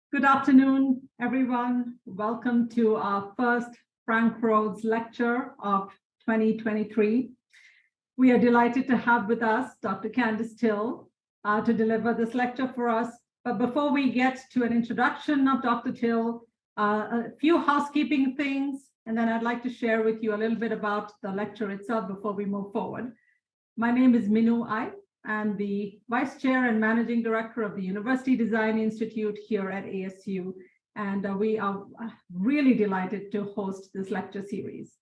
Good afternoon, everyone. Welcome to our first Frank Rhodes lecture of 2023. We are delighted to have with us Dr. Candace Thille to deliver this lecture for us. But before we get to an introduction of Dr. Thille, a few housekeeping things, and then I'd like to share with you a little bit about the lecture itself before we move forward. My name is Minu Ai. I'm the Vice Chair and Managing Director of the University Design Institute here at ASU, and we are really delighted to host this lecture series.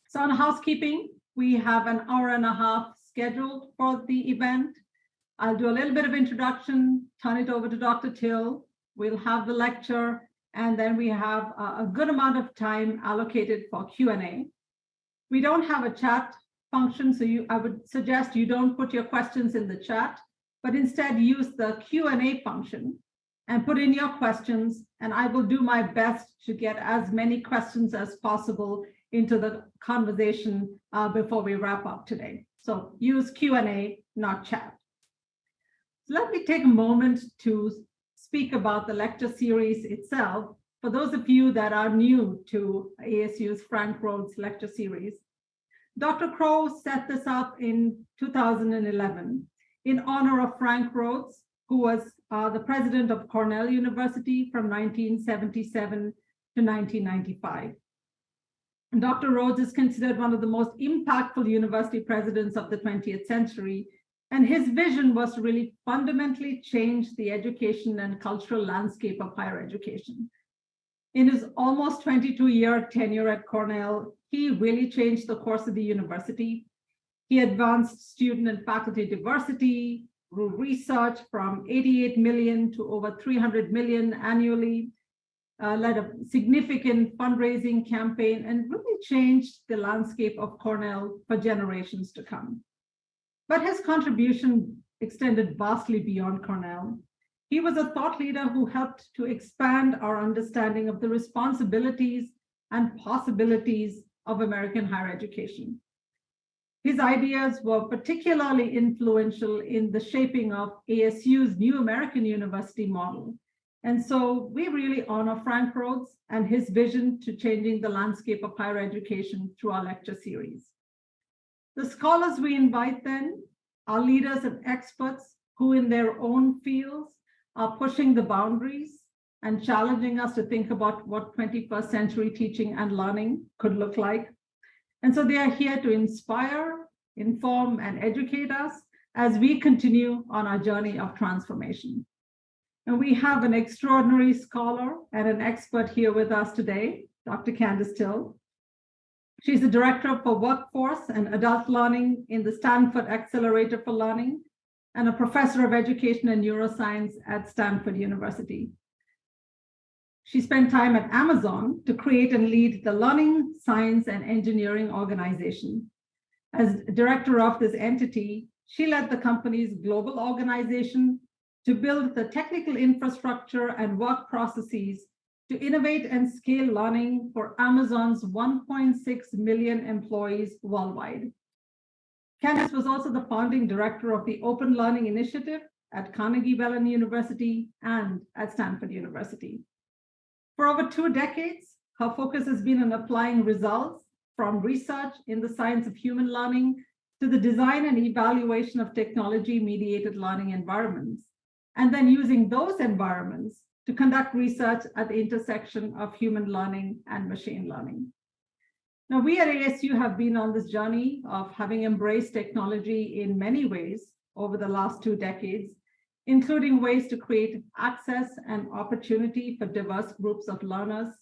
So on housekeeping, we have an hour and a half scheduled for the event. I'll do a little bit of introduction, turn it over to Dr. Thille. We'll have the lecture, and then we have a good amount of time allocated for Q&A. We don't have a chat function, so I would suggest you don't put your questions in the chat, but instead use the Q&A function and put in your questions, and I will do my best to get as many questions as possible into the conversation before we wrap up today. So use Q&A, not chat. So let me take a moment to speak about the lecture series itself. For those of you that are new to ASU's Frank Rhodes lecture series, Dr. Crow set this up in 2011 in honor of Frank Rhodes, who was the president of Cornell University from 1977 to 1995. And Dr. Rhodes is considered one of the most impactful university presidents of the 20th century, and his vision was to really fundamentally change the education and cultural landscape of higher education. In his almost 22-year tenure at Cornell, he really changed the course of the university. He advanced student and faculty diversity, grew research from 88 million to over 300 million annually, led a significant fundraising campaign, and really changed the landscape of Cornell for generations to come. But his contribution extended vastly beyond Cornell. He was a thought leader who helped to expand our understanding of the responsibilities and possibilities of American higher education. His ideas were particularly influential in the shaping of ASU's new American university model. And so we really honor Frank Rhodes and his vision to changing the landscape of higher education through our lecture series. The scholars we invite then are leaders and experts who in their own fields are pushing the boundaries and challenging us to think about what 21st century teaching and learning could look like. And so they are here to inspire, inform, and educate us as we continue on our journey of transformation. And we have an extraordinary scholar and an expert here with us today, Dr. Candace Thille. She's the Director for Workforce and Adult Learning in the Stanford Accelerator for Learning, and a professor of education and neuroscience at Stanford University. She spent time at Amazon to create and lead the Learning, Science, and Engineering organization. As director of this entity, she led the company's global organization to build the technical infrastructure and work processes to innovate and scale learning for Amazon's 1.6 million employees worldwide. Candace was also the founding director of the Open Learning Initiative at Carnegie Mellon University and at Stanford University. For over 2 decades, her focus has been on applying results from research in the science of human learning to the design and evaluation of technology-mediated learning environments, and then using those environments to conduct research at the intersection of human learning and machine learning. Now, we at ASU have been on this journey of having embraced technology in many ways over the last 2 decades, including ways to create access and opportunity for diverse groups of learners,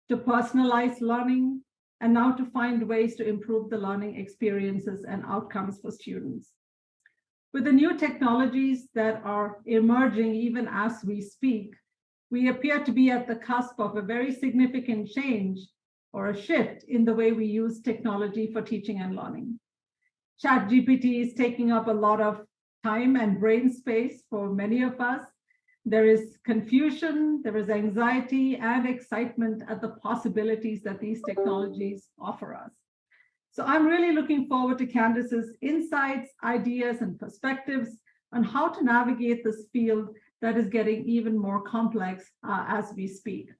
to personalize learning, and now to find ways to improve the learning experiences and outcomes for students. With the new technologies that are emerging even as we speak, we appear to be at the cusp of a very significant change or a shift in the way we use technology for teaching and learning. ChatGPT is taking up a lot of time and brain space for many of us. There is confusion, there is anxiety and excitement at the possibilities that these technologies offer us. So I'm really looking forward to Candace's insights, ideas, and perspectives on how to navigate this field that is getting even more complex as we speak.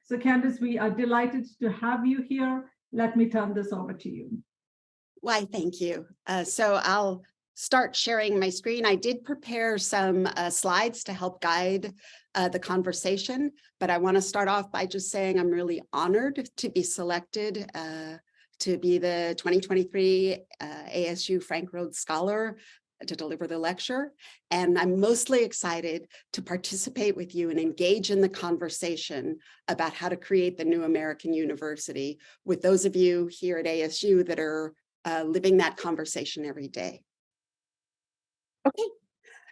So Candace, we are delighted to have you here. Let me turn this over to you. Why, thank you. So I'll start sharing my screen. I did prepare some slides to help guide the conversation, but I want to start off by just saying I'm really honored to be selected to be the 2023 ASU Frank Rhodes Scholar to deliver the lecture. And I'm mostly excited to participate with you and engage in the conversation about how to create the new American university with those of you here at ASU that are living that conversation every day. Okay,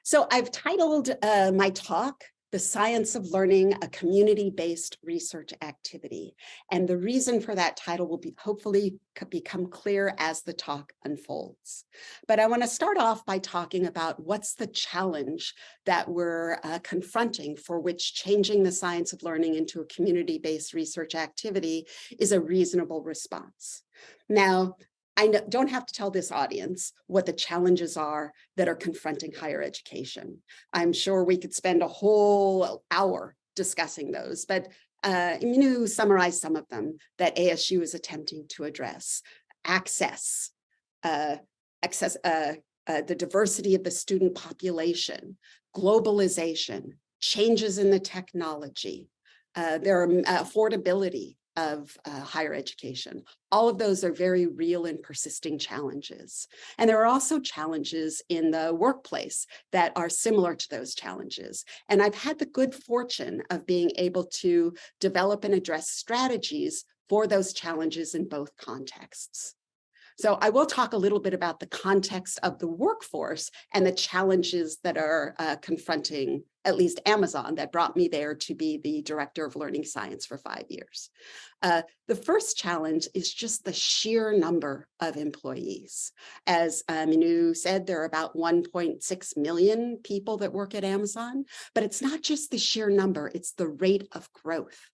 so I've titled my talk, The Science of Learning, a Community-Based Research Activity. And the reason for that title will be hopefully become clear as the talk unfolds. But I want to start off by talking about what's the challenge that we're confronting, for which changing the science of learning into a community-based research activity is a reasonable response. Now, I don't have to tell this audience what the challenges are that are confronting higher education. I'm sure we could spend a whole hour discussing those, but I'm going to summarize some of them that ASU is attempting to address. Access, the diversity of the student population, globalization, changes in the technology, their affordability of higher education. All of those are very real and persisting challenges. And there are also challenges in the workplace that are similar to those challenges. And I've had the good fortune of being able to develop and address strategies for those challenges in both contexts. So I will talk a little bit about the context of the workforce and the challenges that are confronting at least Amazon, that brought me there to be the director of learning science for 5 years. The first challenge is just the sheer number of employees. As Minu said, there are about 1.6 million people that work at Amazon, but it's not just the sheer number, it's the rate of growth.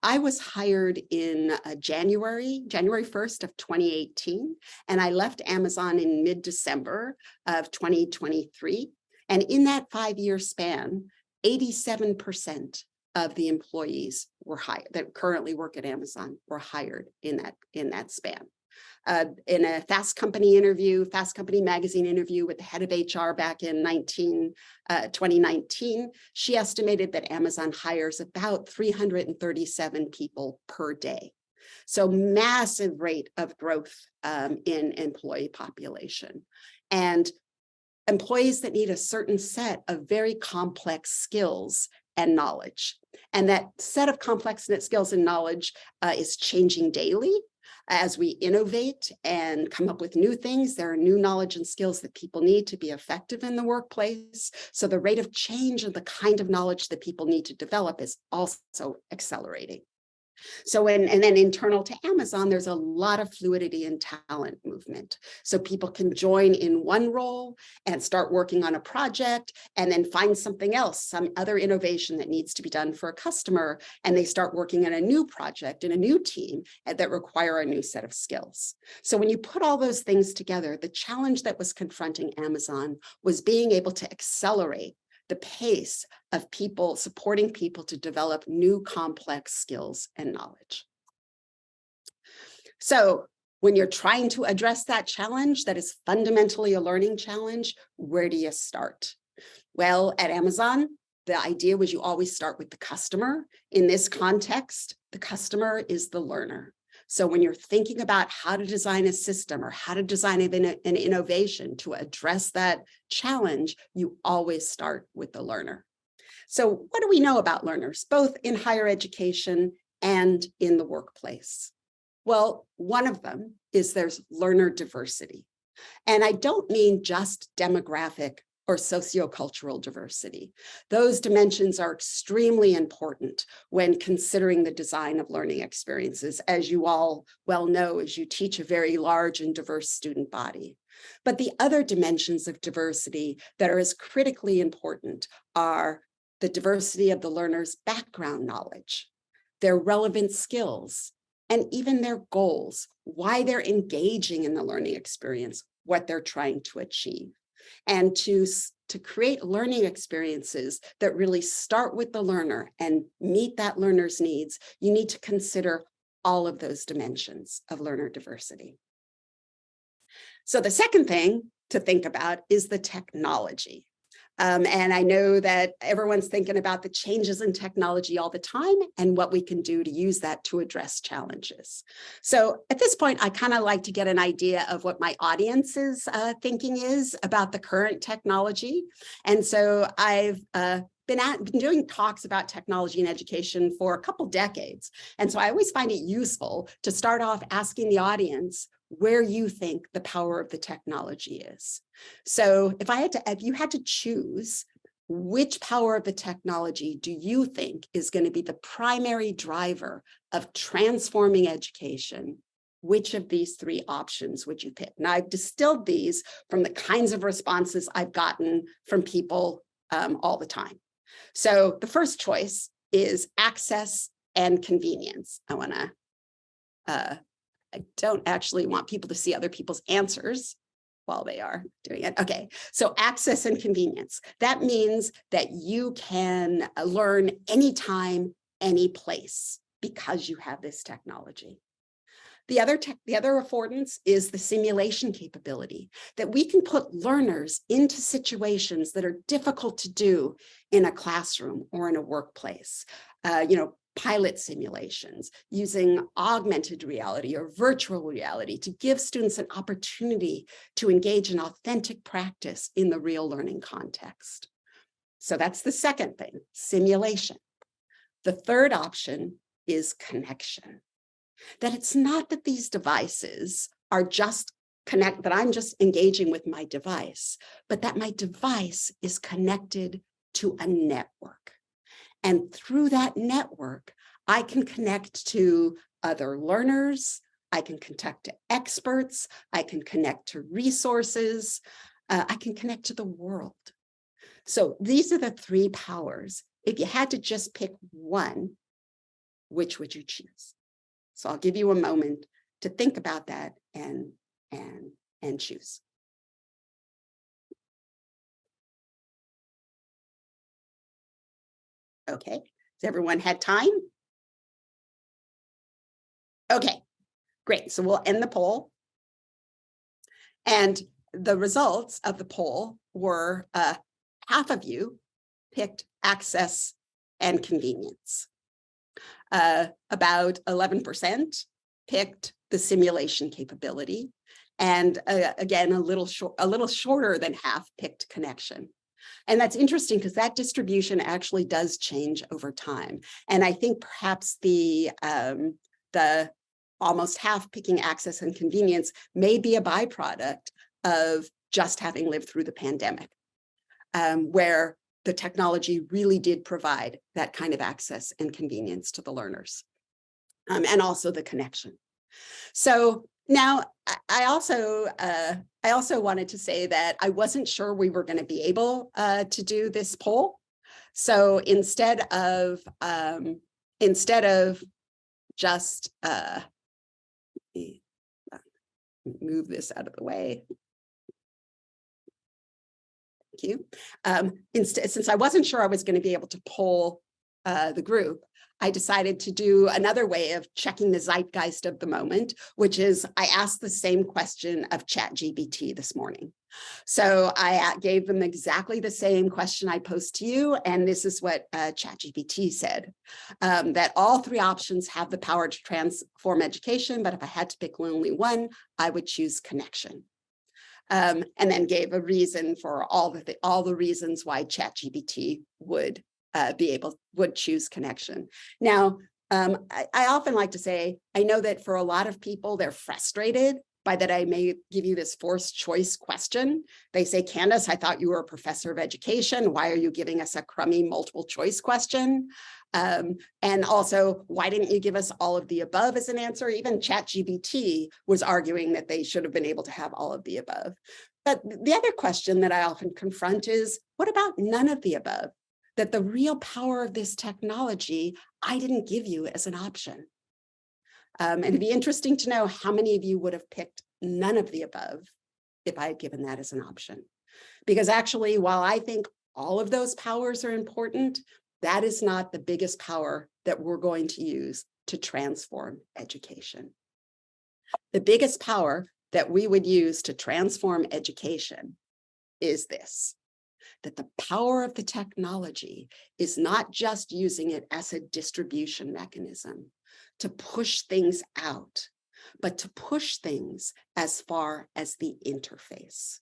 I was hired in January 1st of 2018, and I left Amazon in mid-December of 2023. And in that 5-year span, 87% of the employees were hired that currently work at Amazon were hired in that span. In a Fast Company magazine interview with the head of HR back in 2019, she estimated that Amazon hires about 337 people per day. So massive rate of growth in employee population. And employees that need a certain set of very complex skills and knowledge. And that set of complex skills and knowledge is changing daily. As we innovate and come up with new things, there are new knowledge and skills that people need to be effective in the workplace. So the rate of change and the kind of knowledge that people need to develop is also accelerating. So and then internal to Amazon, there's a lot of fluidity and talent movement. So people can join in one role and start working on a project and then find something else, some other innovation that needs to be done for a customer. And they start working on a new project in a new team that require a new set of skills. So when you put all those things together, the challenge that was confronting Amazon was being able to accelerate the pace of people, supporting people to develop new complex skills and knowledge. So when you're trying to address that challenge that is fundamentally a learning challenge, where do you start? Well, at Amazon, the idea was you always start with the customer. In this context, the customer is the learner. So when you're thinking about how to design a system or how to design an innovation to address that challenge, you always start with the learner. So what do we know about learners, both in higher education and in the workplace? Well, one of them is there's learner diversity. And I don't mean just demographic or sociocultural diversity. Those dimensions are extremely important when considering the design of learning experiences, as you all well know, as you teach a very large and diverse student body. But the other dimensions of diversity that are as critically important are the diversity of the learner's background knowledge, their relevant skills, and even their goals, why they're engaging in the learning experience, what they're trying to achieve. And to create learning experiences that really start with the learner and meet that learner's needs, you need to consider all of those dimensions of learner diversity. So the second thing to think about is the technology. And I know that everyone's thinking about the changes in technology all the time and what we can do to use that to address challenges. So at this point, I kind of like to get an idea of what my audience's thinking is about the current technology. And so I've been doing talks about technology in education for a couple decades. And so I always find it useful to start off asking the audience where you think the power of the technology is. So if you had to choose, which power of the technology do you think is going to be the primary driver of transforming education? Which of these three options would you pick? Now, I've distilled these from the kinds of responses I've gotten from people all the time. So the first choice is access and convenience. I don't actually want people to see other people's answers while they are doing it. Okay, so access and convenience. That means that you can learn anytime, any place because you have this technology. The other affordance is the simulation capability, that we can put learners into situations that are difficult to do in a classroom or in a workplace. Pilot simulations, using augmented reality or virtual reality to give students an opportunity to engage in authentic practice in the real learning context. So that's the second thing, simulation. The third option is connection. That it's not that these devices are just that I'm just engaging with my device, but that my device is connected to a network. And through that network, I can connect to other learners, I can connect to experts, I can connect to resources, I can connect to the world. So these are the three powers. If you had to just pick one, which would you choose? So I'll give you a moment to think about that and choose. Okay, has everyone had time? Okay, great. So we'll end the poll. And the results of the poll were half of you picked access and convenience. About 11% picked the simulation capability. And again, a little shorter than half picked connection. And that's interesting because that distribution actually does change over time. And I think perhaps the almost half picking access and convenience may be a byproduct of just having lived through the pandemic, where the technology really did provide that kind of access and convenience to the learners, and also the connection. So now, I also wanted to say that I wasn't sure we were going to be able to do this poll. So instead of just move this out of the way. Thank you. Instead, since I wasn't sure I was going to be able to poll the group, I decided to do another way of checking the zeitgeist of the moment, which is I asked the same question of ChatGPT this morning. So I gave them exactly the same question I posed to you, and this is what ChatGPT said, that all three options have the power to transform education, but if I had to pick only one, I would choose connection. And then gave a reason for all the reasons why ChatGPT would choose connection. Now, I often like to say, I know that for a lot of people, they're frustrated by that I may give you this forced choice question. They say, Candace, I thought you were a professor of education. Why are you giving us a crummy multiple choice question? And also, why didn't you give us all of the above as an answer? Even ChatGPT was arguing that they should have been able to have all of the above. But the other question that I often confront is, what about none of the above? That the real power of this technology, I didn't give you as an option. And it'd be interesting to know how many of you would have picked none of the above if I had given that as an option. Because actually, while I think all of those powers are important, that is not the biggest power that we're going to use to transform education. The biggest power that we would use to transform education is this, that the power of the technology is not just using it as a distribution mechanism to push things out, but to push things as far as the interface.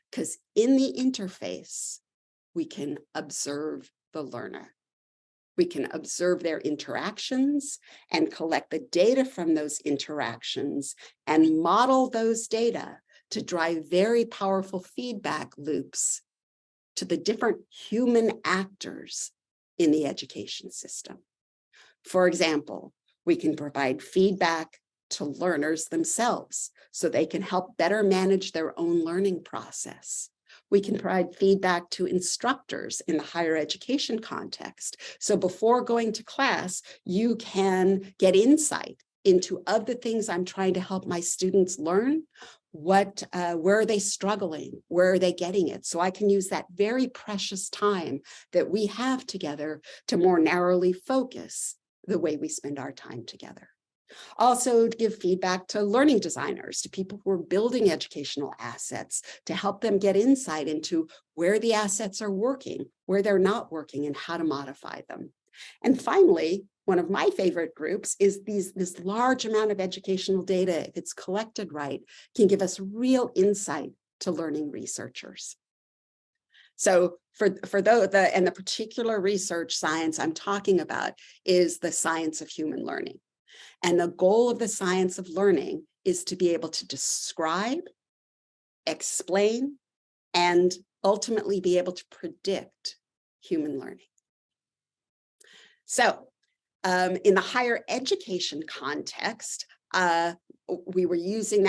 Because in the interface, we can observe the learner. We can observe their interactions and collect the data from those interactions and model those data to drive very powerful feedback loops to the different human actors in the education system. For example, we can provide feedback to learners themselves so they can help better manage their own learning process. We can provide feedback to instructors in the higher education context. So before going to class, you can get insight into other things I'm trying to help my students learn. Where are they struggling? Where are they getting it? So I can use that very precious time that we have together to more narrowly focus the way we spend our time together. Also, to give feedback to learning designers, to people who are building educational assets, to help them get insight into where the assets are working, where they're not working, and how to modify them. And finally, one of my favorite groups is this large amount of educational data, if it's collected right, can give us real insight to learning researchers. So the particular research science I'm talking about is the science of human learning. And the goal of the science of learning is to be able to describe, explain, and ultimately be able to predict human learning. So in the higher education context, we were using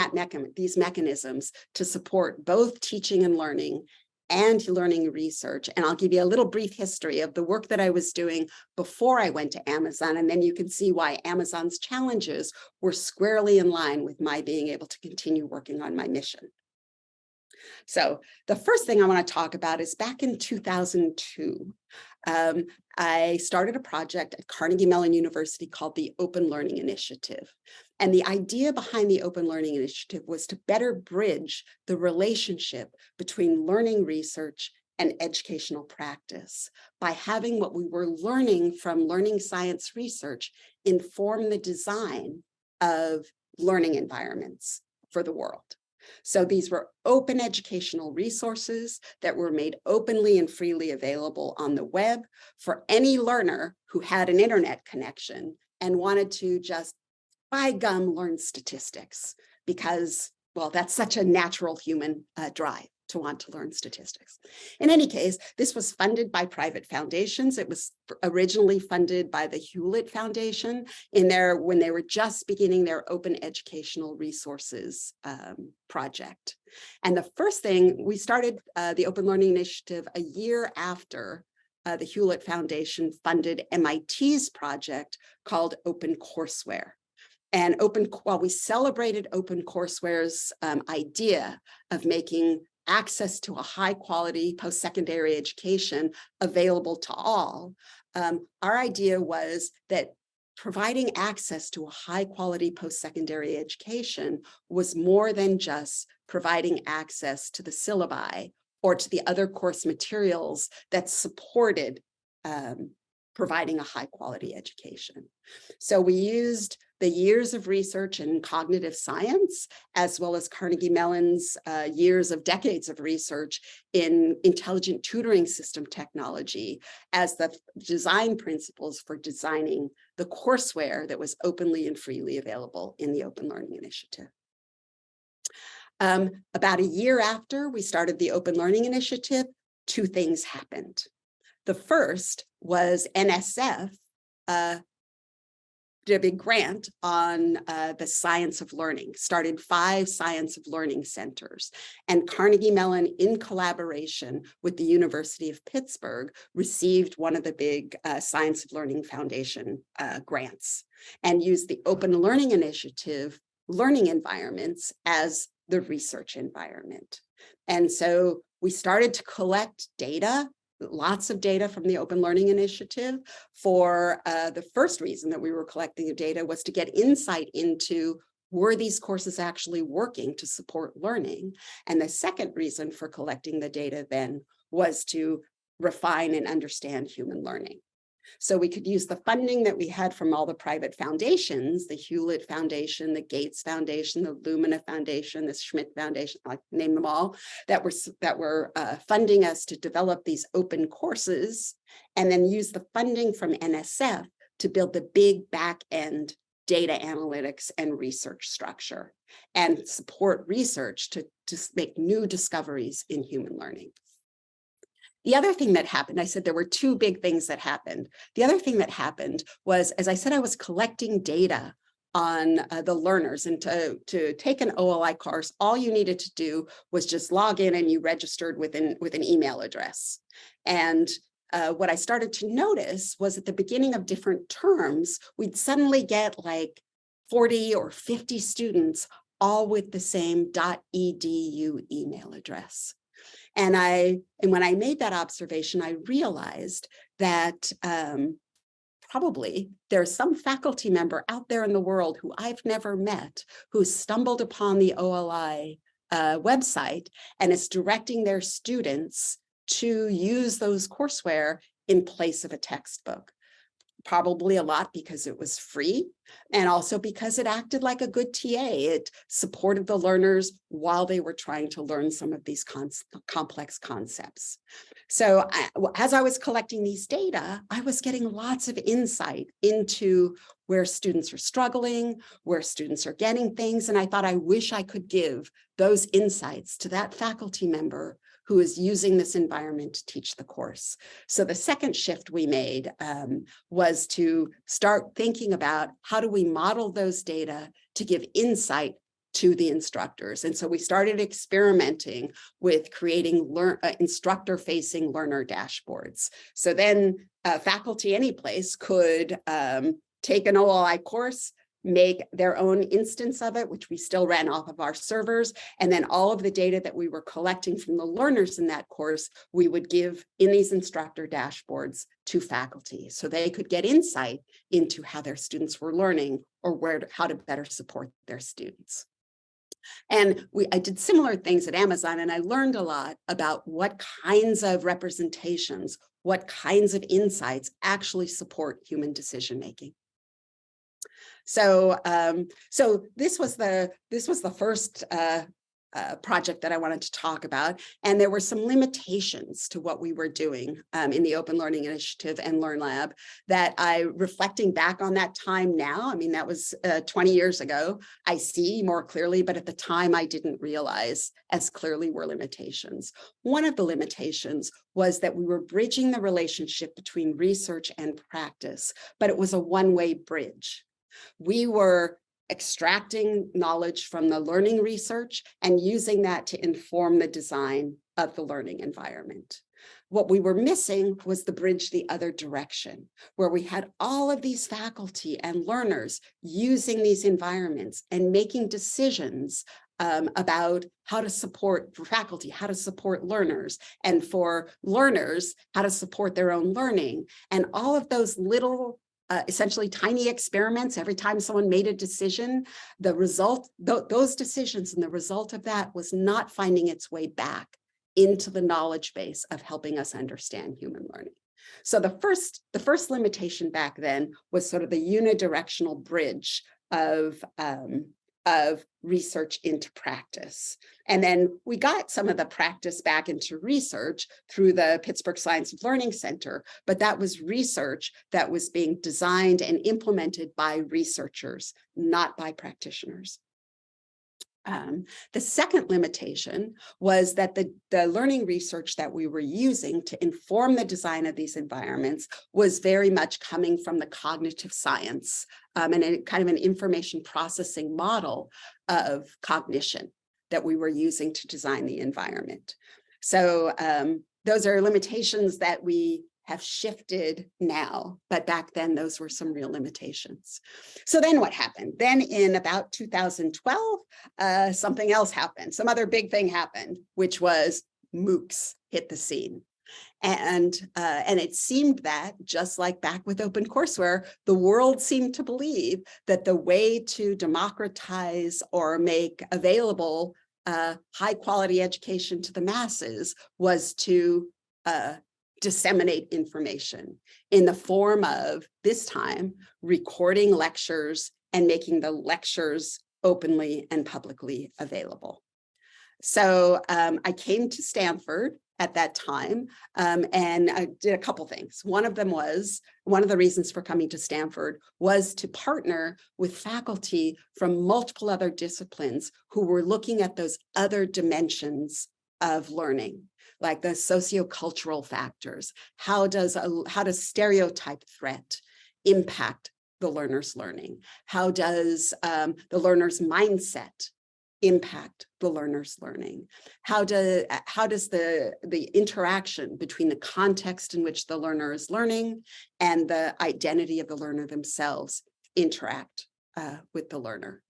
these mechanisms to support both teaching and learning and learning research. And I'll give you a little brief history of the work that I was doing before I went to Amazon. And then you can see why Amazon's challenges were squarely in line with my being able to continue working on my mission. So the first thing I want to talk about is back in 2002, I started a project at Carnegie Mellon University called the Open Learning Initiative. And the idea behind the Open Learning Initiative was to better bridge the relationship between learning research and educational practice by having what we were learning from learning science research inform the design of learning environments for the world. So these were open educational resources that were made openly and freely available on the web for any learner who had an internet connection and wanted to just by gum learn statistics because, well, that's such a natural human drive to want to learn statistics. In any case, this was funded by private foundations. It was originally funded by the Hewlett Foundation when they were just beginning their open educational resources project. And the first thing, we started the Open Learning Initiative a year after the Hewlett Foundation funded MIT's project called OpenCourseWare. And while we celebrated OpenCourseWare's idea of making access to a high quality post-secondary education available to all, our idea was that providing access to a high quality post-secondary education was more than just providing access to the syllabi or to the other course materials that supported providing a high quality education. So we used the years of research in cognitive science, as well as Carnegie Mellon's decades of research in intelligent tutoring system technology as the design principles for designing the courseware that was openly and freely available in the Open Learning Initiative. About a year after we started the Open Learning Initiative, two things happened. The first was NSF did a big grant on the science of learning, started 5 science of learning centers. And Carnegie Mellon, in collaboration with the University of Pittsburgh, received one of the big Science of Learning Foundation grants and used the Open Learning Initiative learning environments as the research environment. And so we started to collect data, lots of data from the Open Learning Initiative. For the first reason that we were collecting the data was to get insight into, were these courses actually working to support learning? And the second reason for collecting the data then was to refine and understand human learning. So we could use the funding that we had from all the private foundations, the Hewlett Foundation, the Gates Foundation, the Lumina Foundation, the Schmidt Foundation, I name them all, that were funding us to develop these open courses, and then use the funding from NSF to build the big back end data analytics and research structure and support research to make new discoveries in human learning. The other thing that happened, I said there were two big things that happened. The other thing that happened was, as I said, I was collecting data on the learners, and to take an OLI course, all you needed to do was just log in and you registered with an email address. And what I started to notice was at the beginning of different terms, we'd suddenly get like 40 or 50 students all with the same .edu email address. And when I made that observation, I realized that probably there's some faculty member out there in the world who I've never met, who stumbled upon the OLI website and is directing their students to use those courseware in place of a textbook. Probably a lot because it was free, and also because it acted like a good TA. It supported the learners while they were trying to learn some of these complex concepts. So as I was collecting these data, I was getting lots of insight into where students are struggling, where students are getting things, and I thought, I wish I could give those insights to that faculty member who is using this environment to teach the course. So the second shift we made was to start thinking about, how do we model those data to give insight to the instructors? And so we started experimenting with creating instructor-facing learner dashboards. So then faculty anyplace could take an OLI course, make their own instance of it, which we still ran off of our servers. And then all of the data that we were collecting from the learners in that course, we would give in these instructor dashboards to faculty, so they could get insight into how their students were learning, or how to better support their students. And I did similar things at Amazon, and I learned a lot about what kinds of representations, what kinds of insights actually support human decision-making. So, this was the first project that I wanted to talk about, and there were some limitations to what we were doing in the Open Learning Initiative and LearnLab that reflecting back on that time now, I mean, that was 20 years ago, I see more clearly, but at the time I didn't realize as clearly were limitations. One of the limitations was that we were bridging the relationship between research and practice, but it was a one-way bridge. We were extracting knowledge from the learning research and using that to inform the design of the learning environment. What we were missing was the bridge the other direction, where we had all of these faculty and learners using these environments and making decisions about how to support, for faculty, how to support learners, and for learners, how to support their own learning. And all of those little essentially tiny experiments, every time someone made a decision, the result, those decisions and the result of that was not finding its way back into the knowledge base of helping us understand human learning. So the first limitation back then was sort of the unidirectional bridge of research into practice. And then we got some of the practice back into research through the Pittsburgh Science and Learning Center, but that was research that was being designed and implemented by researchers, not by practitioners. The second limitation was that the learning research that we were using to inform the design of these environments was very much coming from the cognitive science and a kind of an information processing model of cognition that we were using to design the environment. So those are limitations that we have shifted now, but back then those were some real limitations. So then what happened? Then in about 2012, something else happened. Some other big thing happened, which was MOOCs hit the scene. And it seemed that, just like back with OpenCourseWare, the world seemed to believe that the way to democratize or make available high quality education to the masses was to disseminate information in the form of, this time, recording lectures and making the lectures openly and publicly available. So I came to Stanford at that time, and I did a couple things. One of the reasons for coming to Stanford was to partner with faculty from multiple other disciplines who were looking at those other dimensions of learning, like the sociocultural factors. How does stereotype threat impact the learner's learning? How does the learner's mindset impact the learner's learning? How does the interaction between the context in which the learner is learning and the identity of the learner themselves interact with the learner?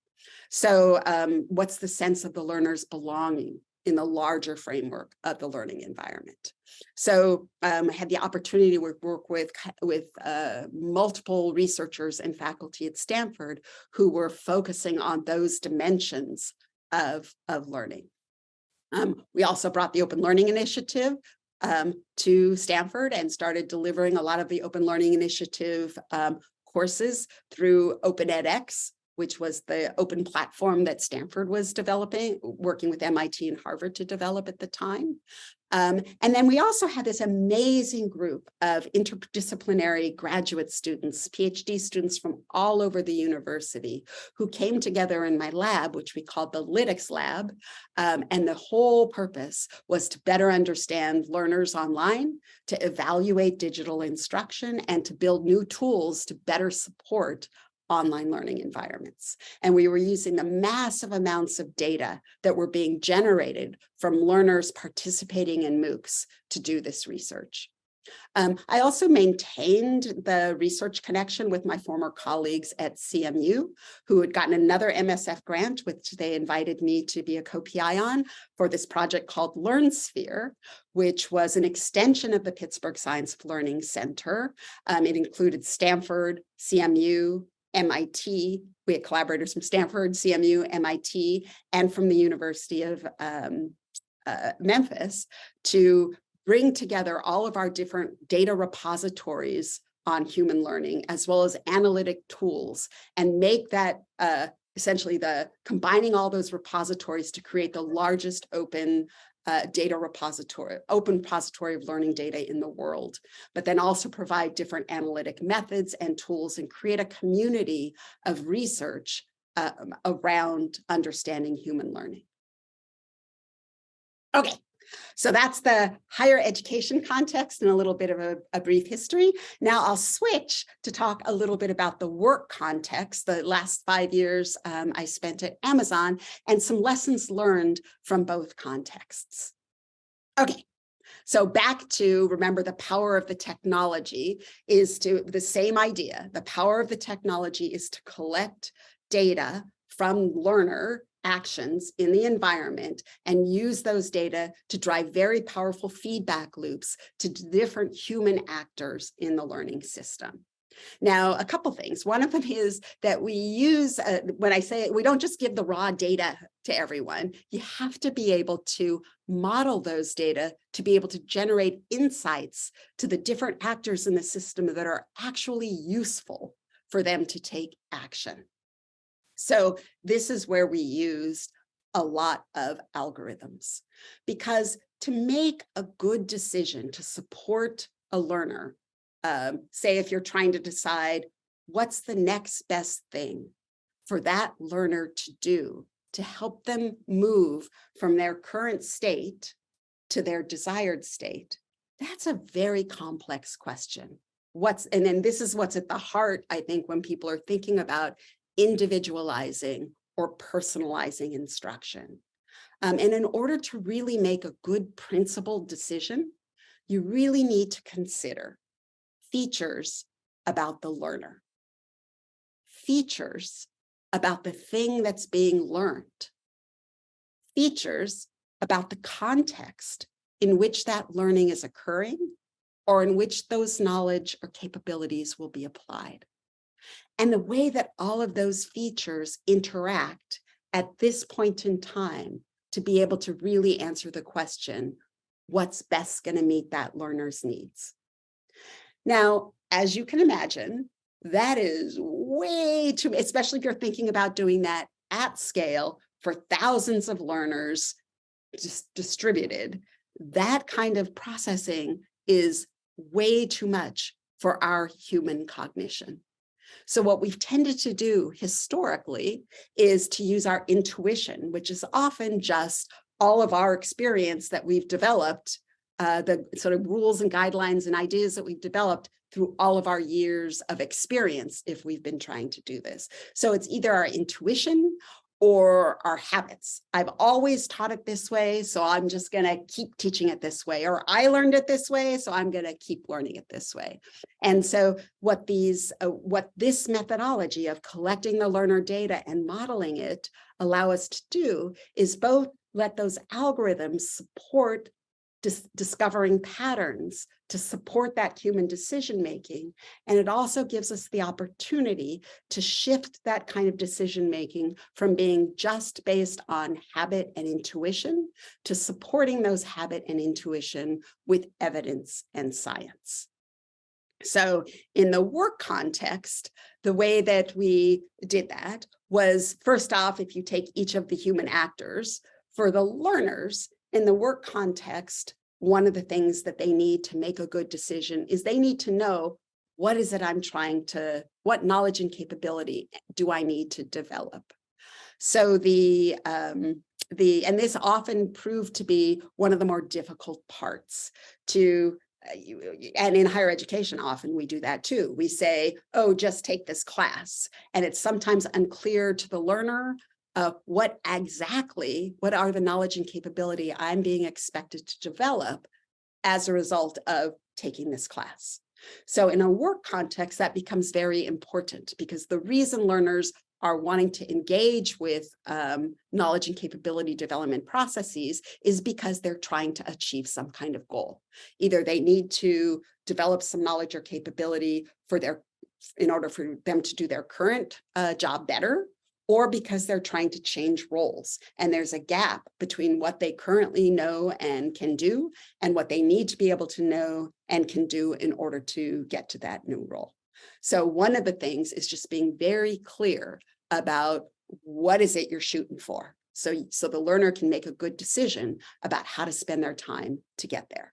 So what's the sense of the learner's belonging in the larger framework of the learning environment? So I had the opportunity to work with multiple researchers and faculty at Stanford who were focusing on those dimensions of learning. We also brought the Open Learning Initiative to Stanford and started delivering a lot of the Open Learning Initiative courses through Open edX, which was the open platform that Stanford was developing, working with MIT and Harvard to develop at the time. And then we also had this amazing group of interdisciplinary graduate students, PhD students from all over the university, who came together in my lab, which we called the Lytics Lab. And the whole purpose was to better understand learners online, to evaluate digital instruction, and to build new tools to better support online learning environments. And we were using the massive amounts of data that were being generated from learners participating in MOOCs to do this research. I also maintained the research connection with my former colleagues at CMU, who had gotten another MSF grant, which they invited me to be a co-PI on, for this project called LearnSphere, which was an extension of the Pittsburgh Science of Learning Center. It included Stanford, CMU, MIT. We had collaborators from Stanford, CMU, MIT, and from the University of Memphis to bring together all of our different data repositories on human learning, as well as analytic tools, and make that essentially combining all those repositories to create the largest open repository of learning data in the world, but then also provide different analytic methods and tools and create a community of research around understanding human learning. Okay, so that's the higher education context and a little bit of a brief history. Now I'll switch to talk a little bit about the work context. The last 5 years I spent at Amazon, and some lessons learned from both contexts. Okay, so back to, remember, the power of the technology is the same idea. The power of the technology is to collect data from learner actions in the environment and use those data to drive very powerful feedback loops to different human actors in the learning system. Now, a couple things. One of them is that we use, when I say it, we don't just give the raw data to everyone. You have to be able to model those data to be able to generate insights to the different actors in the system that are actually useful for them to take action. So this is where we used a lot of algorithms, because to make a good decision to support a learner, say if you're trying to decide what's the next best thing for that learner to do to help them move from their current state to their desired state, that's a very complex question. And then this is what's at the heart, I think, when people are thinking about individualizing or personalizing instruction. And in order to really make a good principled decision, you really need to consider features about the learner, features about the thing that's being learned, features about the context in which that learning is occurring or in which those knowledge or capabilities will be applied. And the way that all of those features interact at this point in time to be able to really answer the question, what's best going to meet that learner's needs? Now, as you can imagine, that is way too, especially if you're thinking about doing that at scale for thousands of learners distributed. That kind of processing is way too much for our human cognition. So what we've tended to do historically is to use our intuition, which is often just all of our experience that we've developed, the sort of rules and guidelines and ideas that we've developed through all of our years of experience if we've been trying to do this. So it's either our intuition or our habits. I've always taught it this way, so I'm just going to keep teaching it this way, or I learned it this way, so I'm going to keep learning it this way. And so what this methodology of collecting the learner data and modeling it allow us to do is both let those algorithms support discovering patterns to support that human decision-making. And it also gives us the opportunity to shift that kind of decision-making from being just based on habit and intuition to supporting those habit and intuition with evidence and science. So in the work context, the way that we did that was, first off, if you take each of the human actors, for the learners, in the work context, one of the things that they need to make a good decision is they need to know what is it I'm trying to, what knowledge and capability do I need to develop? So and this often proved to be one of the more difficult parts and in higher education, often we do that too. We say, oh, just take this class. And it's sometimes unclear to the learner what are the knowledge and capability I'm being expected to develop as a result of taking this class. So in a work context, that becomes very important because the reason learners are wanting to engage with knowledge and capability development processes is because they're trying to achieve some kind of goal. Either they need to develop some knowledge or capability in order for them to do their current job better, or because they're trying to change roles. And there's a gap between what they currently know and can do and what they need to be able to know and can do in order to get to that new role. So one of the things is just being very clear about what is it you're shooting for. So the learner can make a good decision about how to spend their time to get there.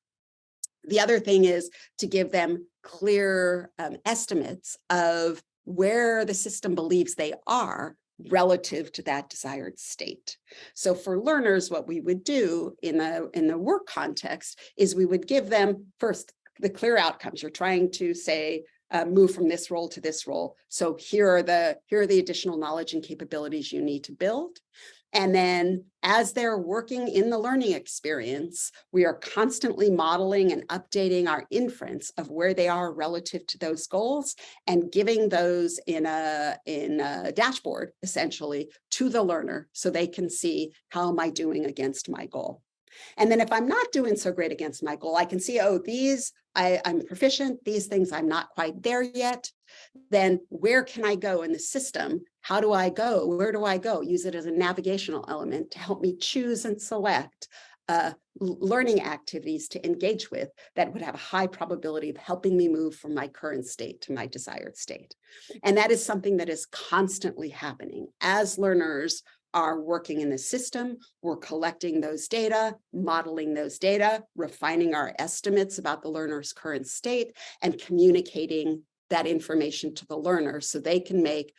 The other thing is to give them clear estimates of where the system believes they are relative to that desired state. So for learners, what we would do in the work context is we would give them first the clear outcomes. You're trying to say, move from this role to this role. So here are the additional knowledge and capabilities you need to build. And then as they're working in the learning experience, we are constantly modeling and updating our inference of where they are relative to those goals and giving those in a dashboard, essentially, to the learner so they can see, how am I doing against my goal? And then if I'm not doing so great against my goal, I can see, oh, these I'm proficient, these things I'm not quite there yet. Then where can I go in the system? How do I go? Where do I go? Use it as a navigational element to help me choose and select learning activities to engage with that would have a high probability of helping me move from my current state to my desired state. And that is something that is constantly happening. As learners are working in the system, we're collecting those data, modeling those data, refining our estimates about the learner's current state, and communicating that information to the learner so they can make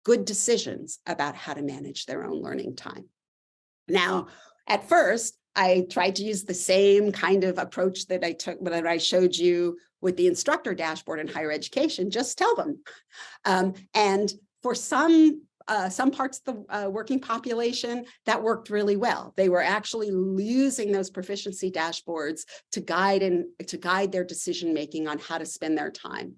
good decisions about how to manage their own learning time. Now, at first, I tried to use the same kind of approach that I showed you with the instructor dashboard in higher education, just tell them. And for some parts of the working population, that worked really well. They were actually using those proficiency dashboards to guide their decision-making on how to spend their time.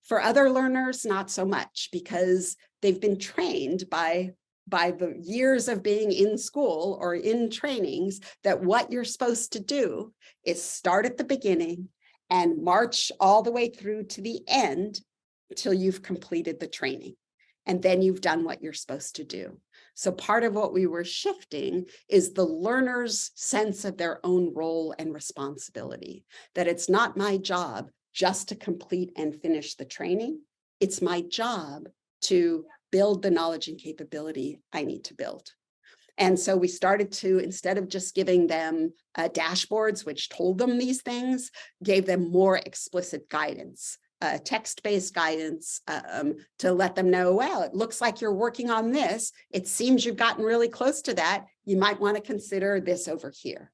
For other learners, not so much, because they've been trained by by the years of being in school or in trainings that what you're supposed to do is start at the beginning and march all the way through to the end until you've completed the training. And then you've done what you're supposed to do. So part of what we were shifting is the learner's sense of their own role and responsibility, that it's not my job just to complete and finish the training. It's my job to build the knowledge and capability I need to build. And so we started to, instead of just giving them dashboards, which told them these things, gave them more explicit guidance. Text-based guidance to let them know, well, it looks like you're working on this. It seems you've gotten really close to that. You might want to consider this over here.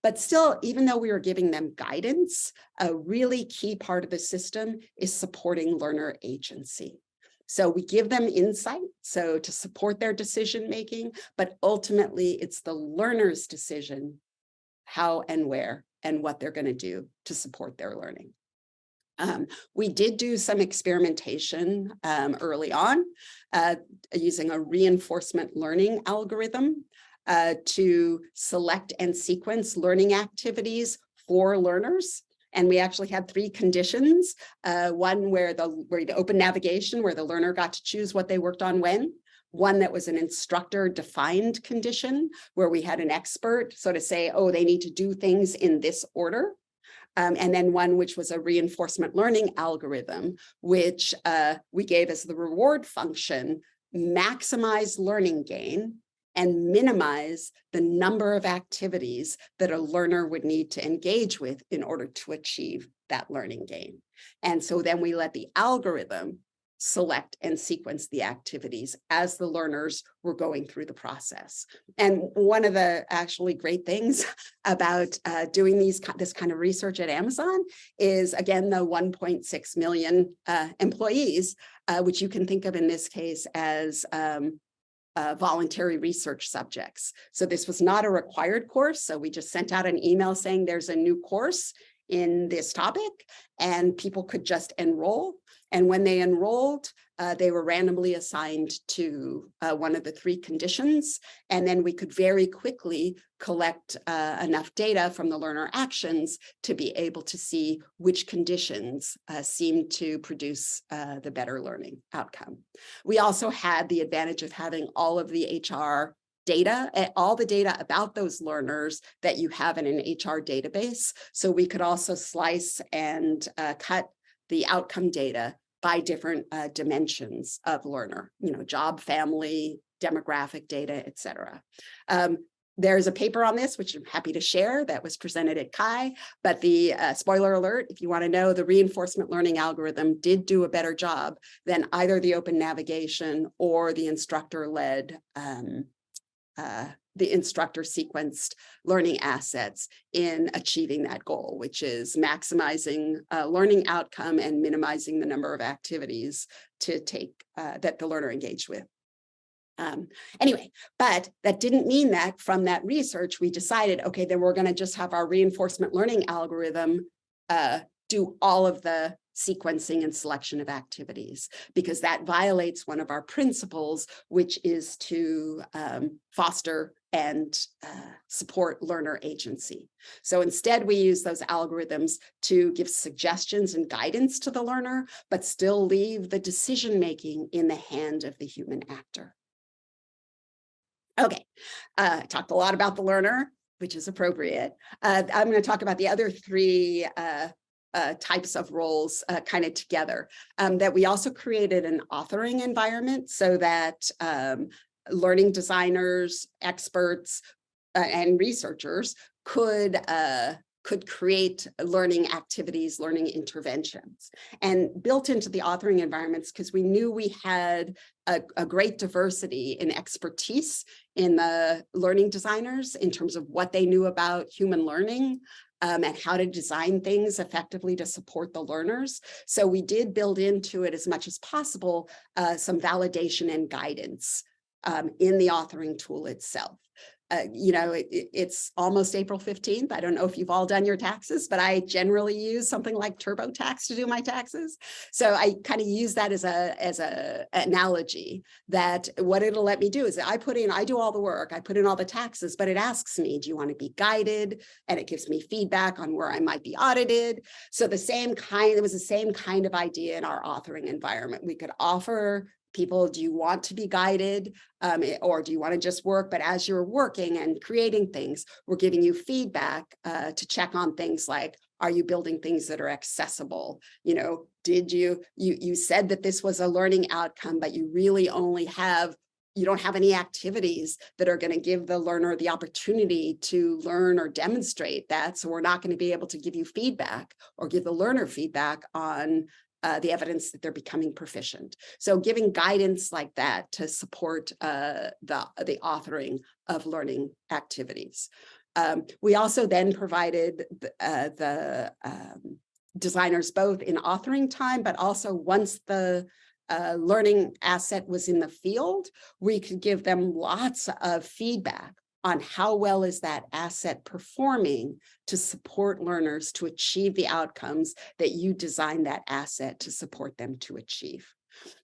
But still, even though we were giving them guidance, a really key part of the system is supporting learner agency. So we give them insight, so to support their decision-making, but ultimately it's the learner's decision how and where and what they're going to do to support their learning. We did do some experimentation early on using a reinforcement learning algorithm to select and sequence learning activities for learners. And we actually had 3 conditions, one where the open navigation, where the learner got to choose what they worked on when. One that was an instructor defined condition, where we had an expert sort of say, oh, they need to do things in this order. And then one which was a reinforcement learning algorithm, which we gave as the reward function, maximize learning gain and minimize the number of activities that a learner would need to engage with in order to achieve that learning gain. And so then we let the algorithm select and sequence the activities as the learners were going through the process. And one of the actually great things about doing this kind of research at Amazon is, again, the 1.6 million employees, which you can think of in this case as voluntary research subjects. So this was not a required course. So we just sent out an email saying there's a new course in this topic and people could just enroll. And when they enrolled, they were randomly assigned to one of the 3 conditions. And then we could very quickly collect enough data from the learner actions to be able to see which conditions seemed to produce the better learning outcome. We also had the advantage of having all of the HR data, all the data about those learners that you have in an HR database. So we could also slice and cut the outcome data by different dimensions of learner, job, family, demographic data, et cetera. There's a paper on this, which I'm happy to share, that was presented at CHI, but the spoiler alert, if you want to know, the reinforcement learning algorithm did do a better job than either the open navigation or the instructor-led the instructor sequenced learning assets in achieving that goal, which is maximizing learning outcome and minimizing the number of activities to take that the learner engaged with. Anyway, but that didn't mean that from that research, we decided, okay, then we're going to just have our reinforcement learning algorithm do all of the sequencing and selection of activities, because that violates one of our principles, which is to foster and support learner agency. So instead, we use those algorithms to give suggestions and guidance to the learner, but still leave the decision-making in the hand of the human actor. Okay, talked a lot about the learner, which is appropriate. I'm going to talk about the other 3 types of roles kind of together, that we also created an authoring environment so that learning designers, experts, and researchers could create learning activities, learning interventions. And built into the authoring environments, because we knew we had a great diversity in expertise in the learning designers in terms of what they knew about human learning, and how to design things effectively to support the learners. So we did build into it as much as possible some validation and guidance in the authoring tool itself. it's almost April 15th. I don't know if you've all done your taxes, but I generally use something like TurboTax to do my taxes. So I kind of use that as a analogy that what it'll let me do is I do all the work, I put in all the taxes, but it asks me, do you want to be guided? And it gives me feedback on where I might be audited. So it was the same kind of idea in our authoring environment. We could offer people, do you want to be guided or do you want to just work? But as you're working and creating things, we're giving you feedback to check on things like, are you building things that are accessible? Did you said that this was a learning outcome, but you really only you don't have any activities that are going to give the learner the opportunity to learn or demonstrate that. So we're not going to be able to give you feedback or give the learner feedback on the evidence that they're becoming proficient. So giving guidance like that to support the authoring of learning activities. We also then provided the designers both in authoring time, but also once the learning asset was in the field, we could give them lots of feedback on how well is that asset performing to support learners to achieve the outcomes that you designed that asset to support them to achieve.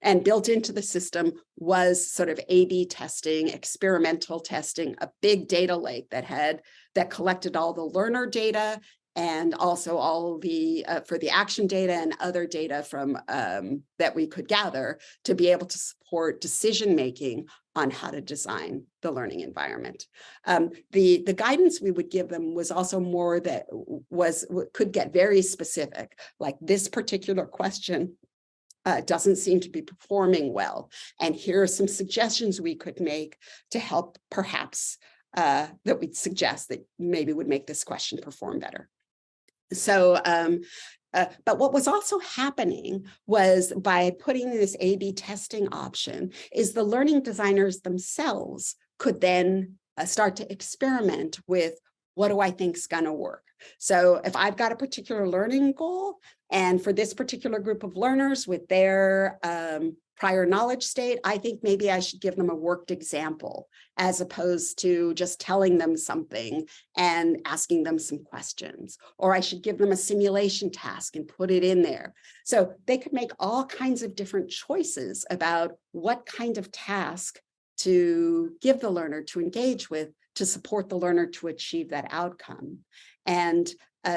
And built into the system was sort of A/B testing, experimental testing, a big data lake that collected all the learner data and also all the for the action data and other data from that we could gather to be able to support decision making on how to design the learning environment. The guidance we would give them was also more that could get very specific, like this particular question doesn't seem to be performing well, and here are some suggestions we could make to help perhaps that we'd suggest that maybe would make this question perform better. So, but what was also happening was by putting this A/B testing option is the learning designers themselves could then start to experiment with what do I think is going to work. So if I've got a particular learning goal, and for this particular group of learners with their prior knowledge state, I think maybe I should give them a worked example as opposed to just telling them something and asking them some questions, or I should give them a simulation task and put it in there. So they could make all kinds of different choices about what kind of task to give the learner to engage with to support the learner to achieve that outcome. And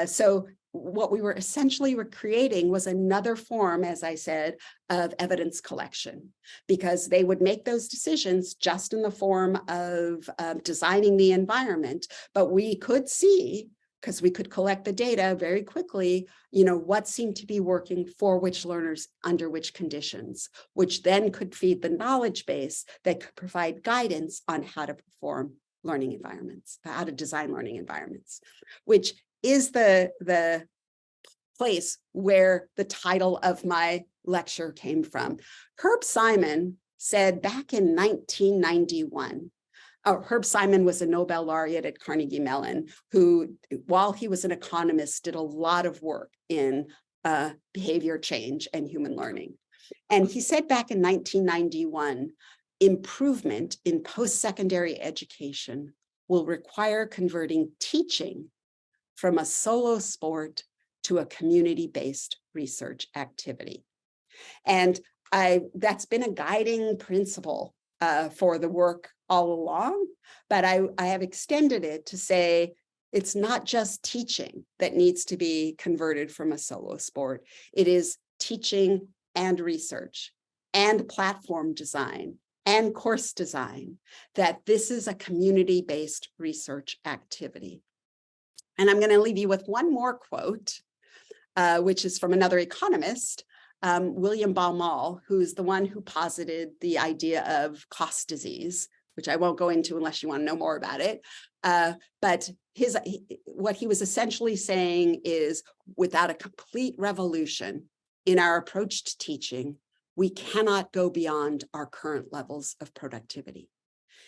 so what we were essentially creating was another form, as I said, of evidence collection, because they would make those decisions just in the form of designing the environment. But we could see, because we could collect the data very quickly, what seemed to be working for which learners under which conditions, which then could feed the knowledge base that could provide guidance on how to perform learning environments, how to design learning environments, which is the place where the title of my lecture came from. Herb Simon said back in 1991, Herb Simon was a Nobel laureate at Carnegie Mellon, who, while he was an economist, did a lot of work in behavior change and human learning. And he said back in 1991, improvement in post-secondary education will require converting teaching from a solo sport to a community-based research activity. And that's been a guiding principle for the work all along, but I have extended it to say it's not just teaching that needs to be converted from a solo sport. It is teaching and research and platform design and course design, that this is a community-based research activity. And I'm going to leave you with one more quote, which is from another economist, William Baumol, who's the one who posited the idea of cost disease, which I won't go into unless you want to know more about it. But what he was essentially saying is, without a complete revolution in our approach to teaching, we cannot go beyond our current levels of productivity.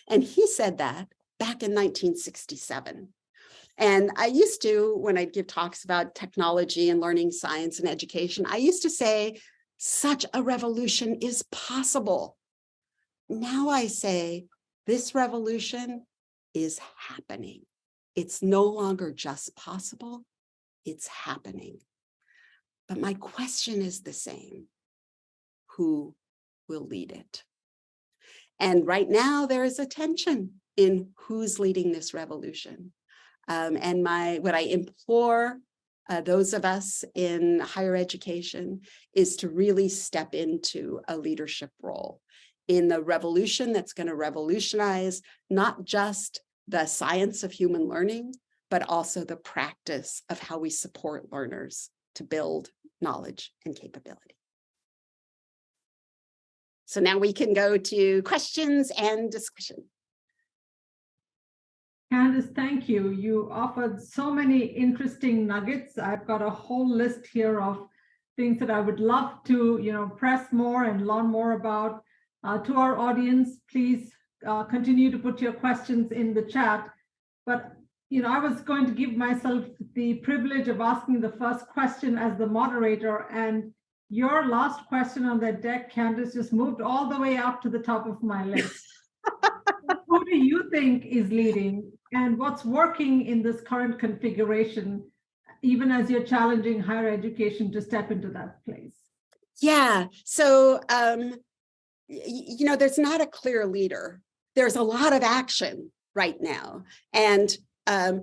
And he said that back in 1967. And I used to, when I'd give talks about technology and learning science and education, I used to say, such a revolution is possible. Now I say, this revolution is happening. It's no longer just possible, it's happening. But my question is the same. Who will lead it? And right now there is a tension in who's leading this revolution. And what I implore those of us in higher education is to really step into a leadership role in the revolution that's going to revolutionize not just the science of human learning, but also the practice of how we support learners to build knowledge and capability. So now we can go to questions and discussion. Candace, thank you. You offered so many interesting nuggets. I've got a whole list here of things that I would love to, press more and learn more about. To our audience, please continue to put your questions in the chat. But, I was going to give myself the privilege of asking the first question as the moderator, and your last question on that deck, Candace, just moved all the way up to the top of my list. Who do you think is leading, and what's working in this current configuration, even as you're challenging higher education to step into that place? Yeah, so, there's not a clear leader. There's a lot of action right now. And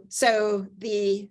so it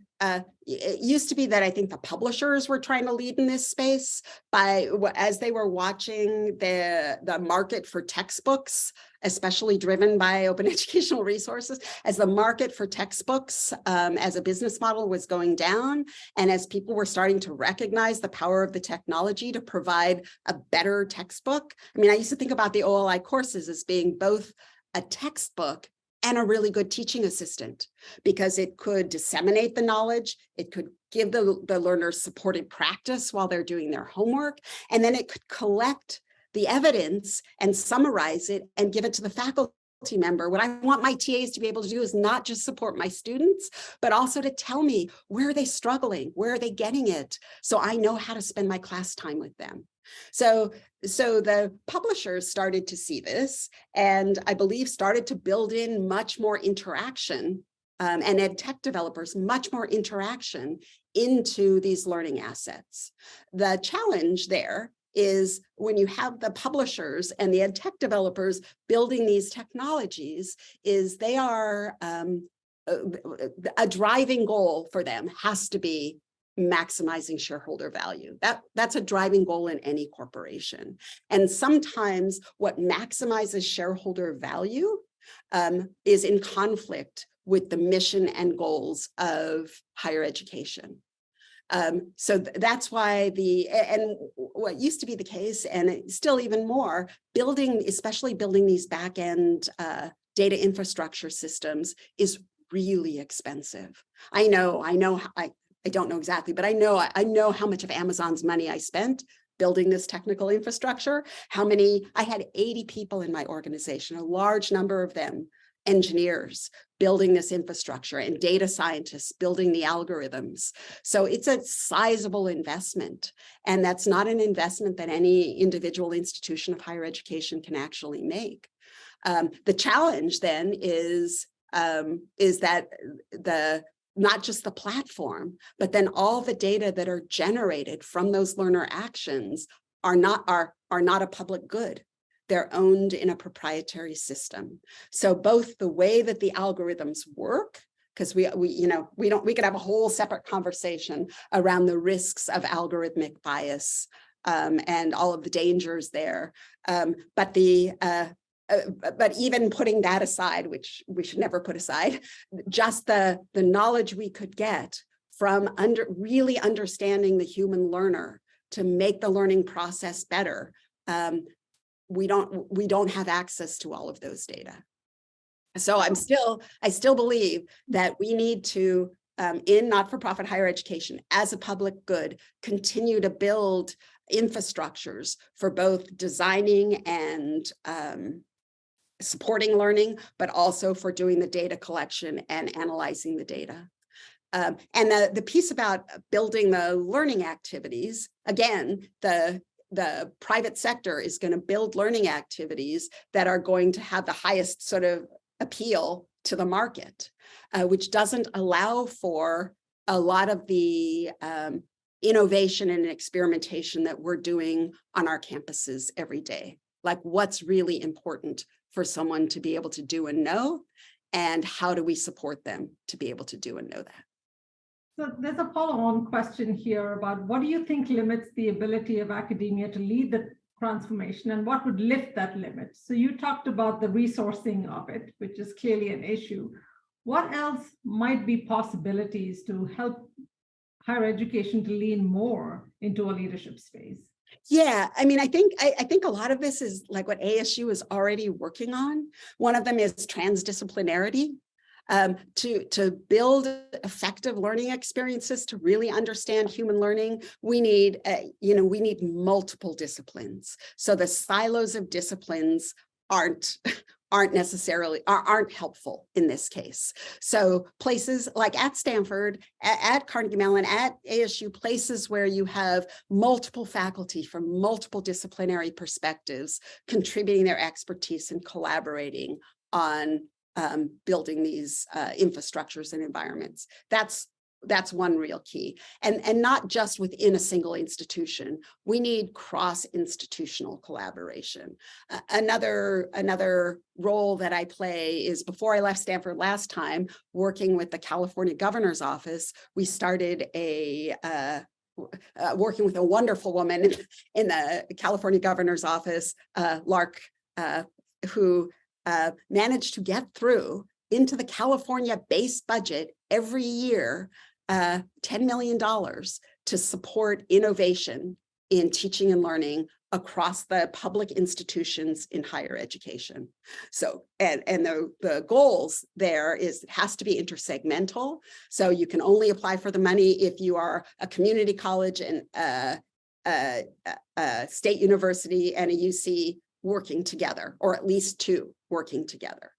used to be that I think the publishers were trying to lead in this space as they were watching the market for textbooks, especially driven by open educational resources, as the market for textbooks as a business model was going down, and as people were starting to recognize the power of the technology to provide a better textbook. I mean, I used to think about the OLI courses as being both a textbook and a really good teaching assistant, because it could disseminate the knowledge, it could give the learners supported practice while they're doing their homework, and then it could collect the evidence and summarize it and give it to the faculty member. What I want my TAs to be able to do is not just support my students, but also to tell me, where are they struggling? Where are they getting it? So I know how to spend my class time with them. So the publishers started to see this, and I believe started to build in much more interaction, and ed tech developers, much more interaction into these learning assets. The challenge there is when you have the publishers and the ed tech developers building these technologies, is they are a driving goal for them has to be maximizing shareholder value. That's a driving goal in any corporation. And sometimes what maximizes shareholder value is in conflict with the mission and goals of higher education. So that's why and what used to be the case, and still even more, especially building these back-end data infrastructure systems is really expensive. I don't know exactly, but I know how much of Amazon's money I spent building this technical infrastructure. I had 80 people in my organization, a large number of them engineers building this infrastructure, and data scientists building the algorithms. So it's a sizable investment, and that's not an investment that any individual institution of higher education can actually make. The challenge then is that not just the platform, but then all the data that are generated from those learner actions are not a public good. They're owned in a proprietary system. So both the way that the algorithms work, because we could have a whole separate conversation around the risks of algorithmic bias and all of the dangers there. But even putting that aside, which we should never put aside, just the knowledge we could get from really understanding the human learner to make the learning process better. We don't have access to all of those data. So I still believe that we need to, in not-for-profit higher education, as a public good, continue to build infrastructures for both designing and supporting learning, but also for doing the data collection and analyzing the data. And the piece about building the learning activities, again, the private sector is going to build learning activities that are going to have the highest sort of appeal to the market, which doesn't allow for a lot of the innovation and experimentation that we're doing on our campuses every day. Like what's really important for someone to be able to do and know, and how do we support them to be able to do and know that? So there's a follow-on question here about what do you think limits the ability of academia to lead the transformation, and what would lift that limit? So you talked about the resourcing of it, which is clearly an issue. What else might be possibilities to help higher education to lean more into a leadership space? Yeah, I mean, I think a lot of this is like what ASU is already working on. One of them is transdisciplinarity. To build effective learning experiences, to really understand human learning, we need multiple disciplines. So the silos of disciplines aren't helpful in this case. So places like at Stanford, at Carnegie Mellon, at ASU, places where you have multiple faculty from multiple disciplinary perspectives contributing their expertise and collaborating on building these infrastructures and environments. That's one real key. And not just within a single institution. We need cross-institutional collaboration. Another role that I play is, before I left Stanford last time, working with the California Governor's Office, we started working with a wonderful woman in the California Governor's Office, Lark, who managed to get through into the California base budget every year $10 million to support innovation in teaching and learning across the public institutions in higher education. So, and the goals there is, it has to be intersegmental. So you can only apply for the money if you are a community college and a state university and a UC working together, or at least two working together.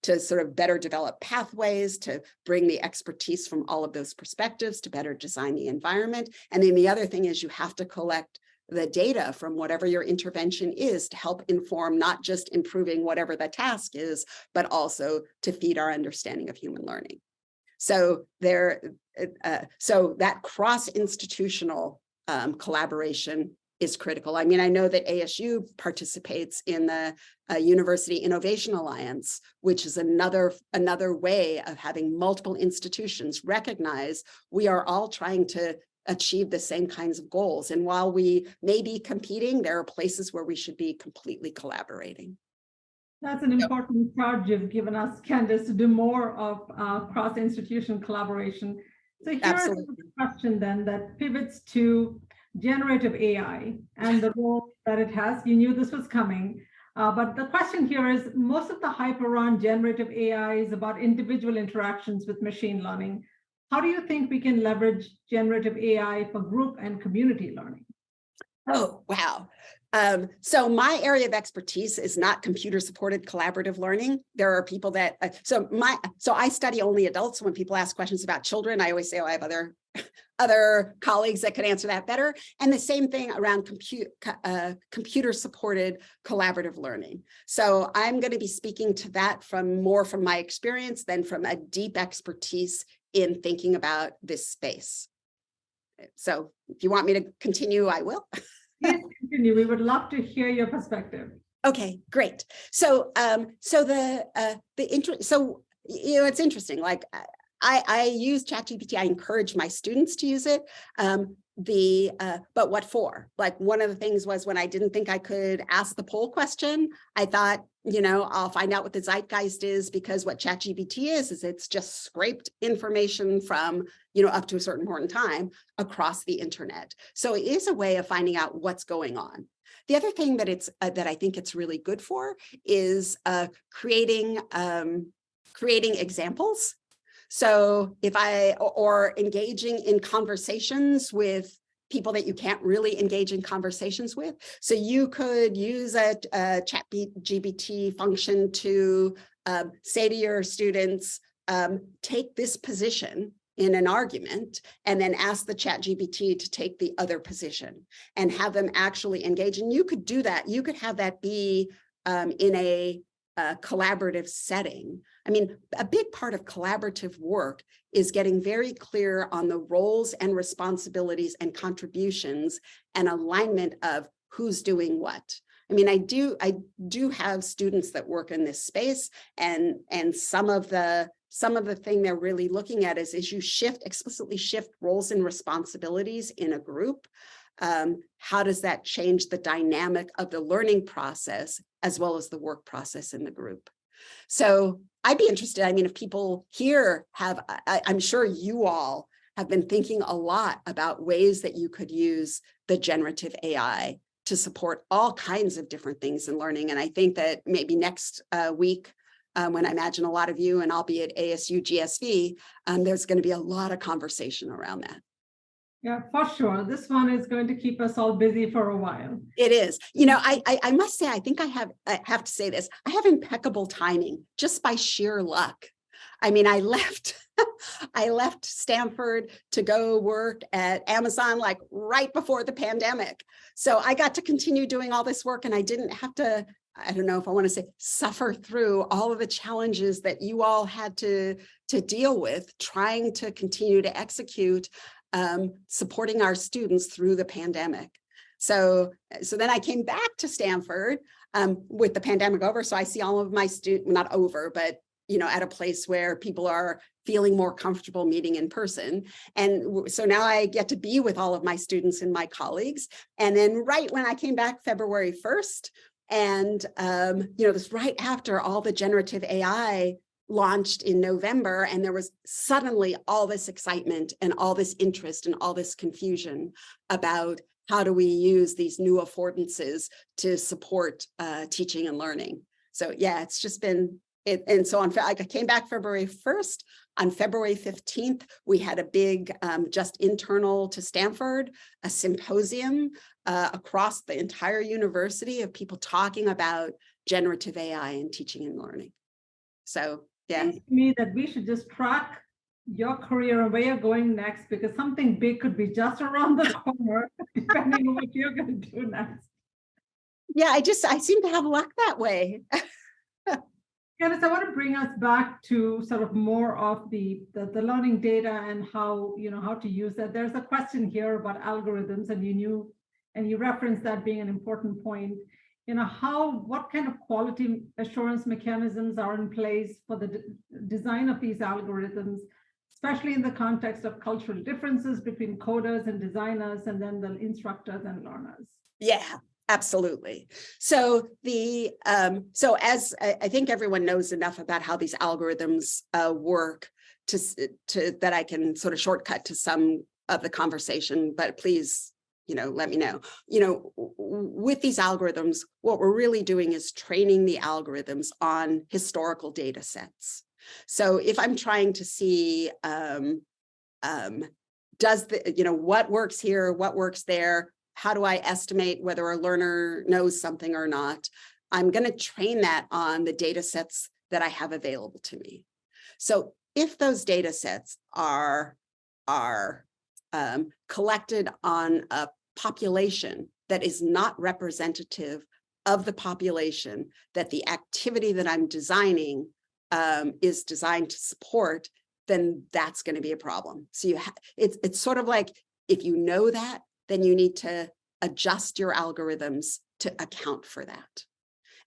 To sort of better develop pathways, to bring the expertise from all of those perspectives, to better design the environment. And then the other thing is, you have to collect the data from whatever your intervention is to help inform not just improving whatever the task is, but also to feed our understanding of human learning. So so that cross-institutional collaboration is critical. I mean, I know that ASU participates in the University Innovation Alliance, which is another way of having multiple institutions recognize we are all trying to achieve the same kinds of goals. And while we may be competing, there are places where we should be completely collaborating. That's an important charge you've given us, Candace, to do more of cross-institutional collaboration. So here's a question then that pivots to generative AI and the role that it has. You knew this was coming, but the question here is, most of the hype around generative AI is about individual interactions with machine learning. How do you think we can leverage generative AI for group and community learning? Oh, wow. So my area of expertise is not computer-supported collaborative learning. There are people that, so I study only adults. When people ask questions about children, I always say, oh, I have other colleagues that could answer that better. And the same thing around computer-supported collaborative learning. So I'm going to be speaking to that more from my experience than from a deep expertise in thinking about this space. So if you want me to continue, I will. Please continue. We would love to hear your perspective. Okay, great. So, it's interesting. Like I use ChatGPT. I encourage my students to use it. But what for? Like, one of the things was, when I didn't think I could ask the poll question, I thought, I'll find out what the zeitgeist is, because what ChatGPT is it's just scraped information from, up to a certain point in time across the internet. So it is a way of finding out what's going on. The other thing that that I think it's really good for is creating examples. So or engaging in conversations with people that you can't really engage in conversations with. So you could use a ChatGPT function to say to your students, take this position in an argument, and then ask the ChatGPT to take the other position and have them actually engage. And you could do that. You could have that be in a collaborative setting. I mean, a big part of collaborative work is getting very clear on the roles and responsibilities and contributions and alignment of who's doing what. I mean, I do have students that work in this space, and some of the thing they're really looking at is you explicitly shift roles and responsibilities in a group. How does that change the dynamic of the learning process as well as the work process in the group? So I'd be interested, I mean, if people here have, I'm sure you all have been thinking a lot about ways that you could use the generative AI to support all kinds of different things in learning. And I think that maybe next week, when I imagine a lot of you, and I'll be at ASU GSV, there's going to be a lot of conversation around that. Yeah, for sure. This one is going to keep us all busy for a while. It is. You know, I must say, I think I have to say this. I have impeccable timing just by sheer luck. I mean, I left Stanford to go work at Amazon like right before the pandemic. So I got to continue doing all this work, and I didn't have to, I don't know if I want to say, suffer through all of the challenges that you all had to deal with trying to continue to execute, supporting our students through the pandemic. So then I came back to Stanford with the pandemic over. So I see all of my students, not over, but at a place where people are feeling more comfortable meeting in person. And so now I get to be with all of my students and my colleagues. And then right when I came back February 1st, and this right after all the generative AI launched in November, and there was suddenly all this excitement and all this interest and all this confusion about how do we use these new affordances to support teaching and learning. So yeah, it's just been it. And so I came back February 1st. On February 15th, we had a big, just internal to Stanford, a symposium across the entire university of people talking about generative AI and teaching and learning. So yeah. It seems to me that we should just track your career and where you're going next, because something big could be just around the corner, depending on what you're going to do next. Yeah, I seem to have luck that way. Candace, I want to bring us back to sort of more of the learning data and how to use that. There's a question here about algorithms, and you referenced that being an important point. What kind of quality assurance mechanisms are in place for the design of these algorithms, especially in the context of cultural differences between coders and designers, and then the instructors and learners? Yeah, absolutely. So as I think everyone knows enough about how these algorithms work to that I can sort of shortcut to some of the conversation, but please, let me know. With these algorithms, what we're really doing is training the algorithms on historical data sets. So if I'm trying to see, what works here, what works there, how do I estimate whether a learner knows something or not, I'm going to train that on the data sets that I have available to me. So if those data sets are collected on a population that is not representative of the population that the activity that I'm designing is designed to support, then that's going to be a problem. So it's sort of like, if you know that, then you need to adjust your algorithms to account for that.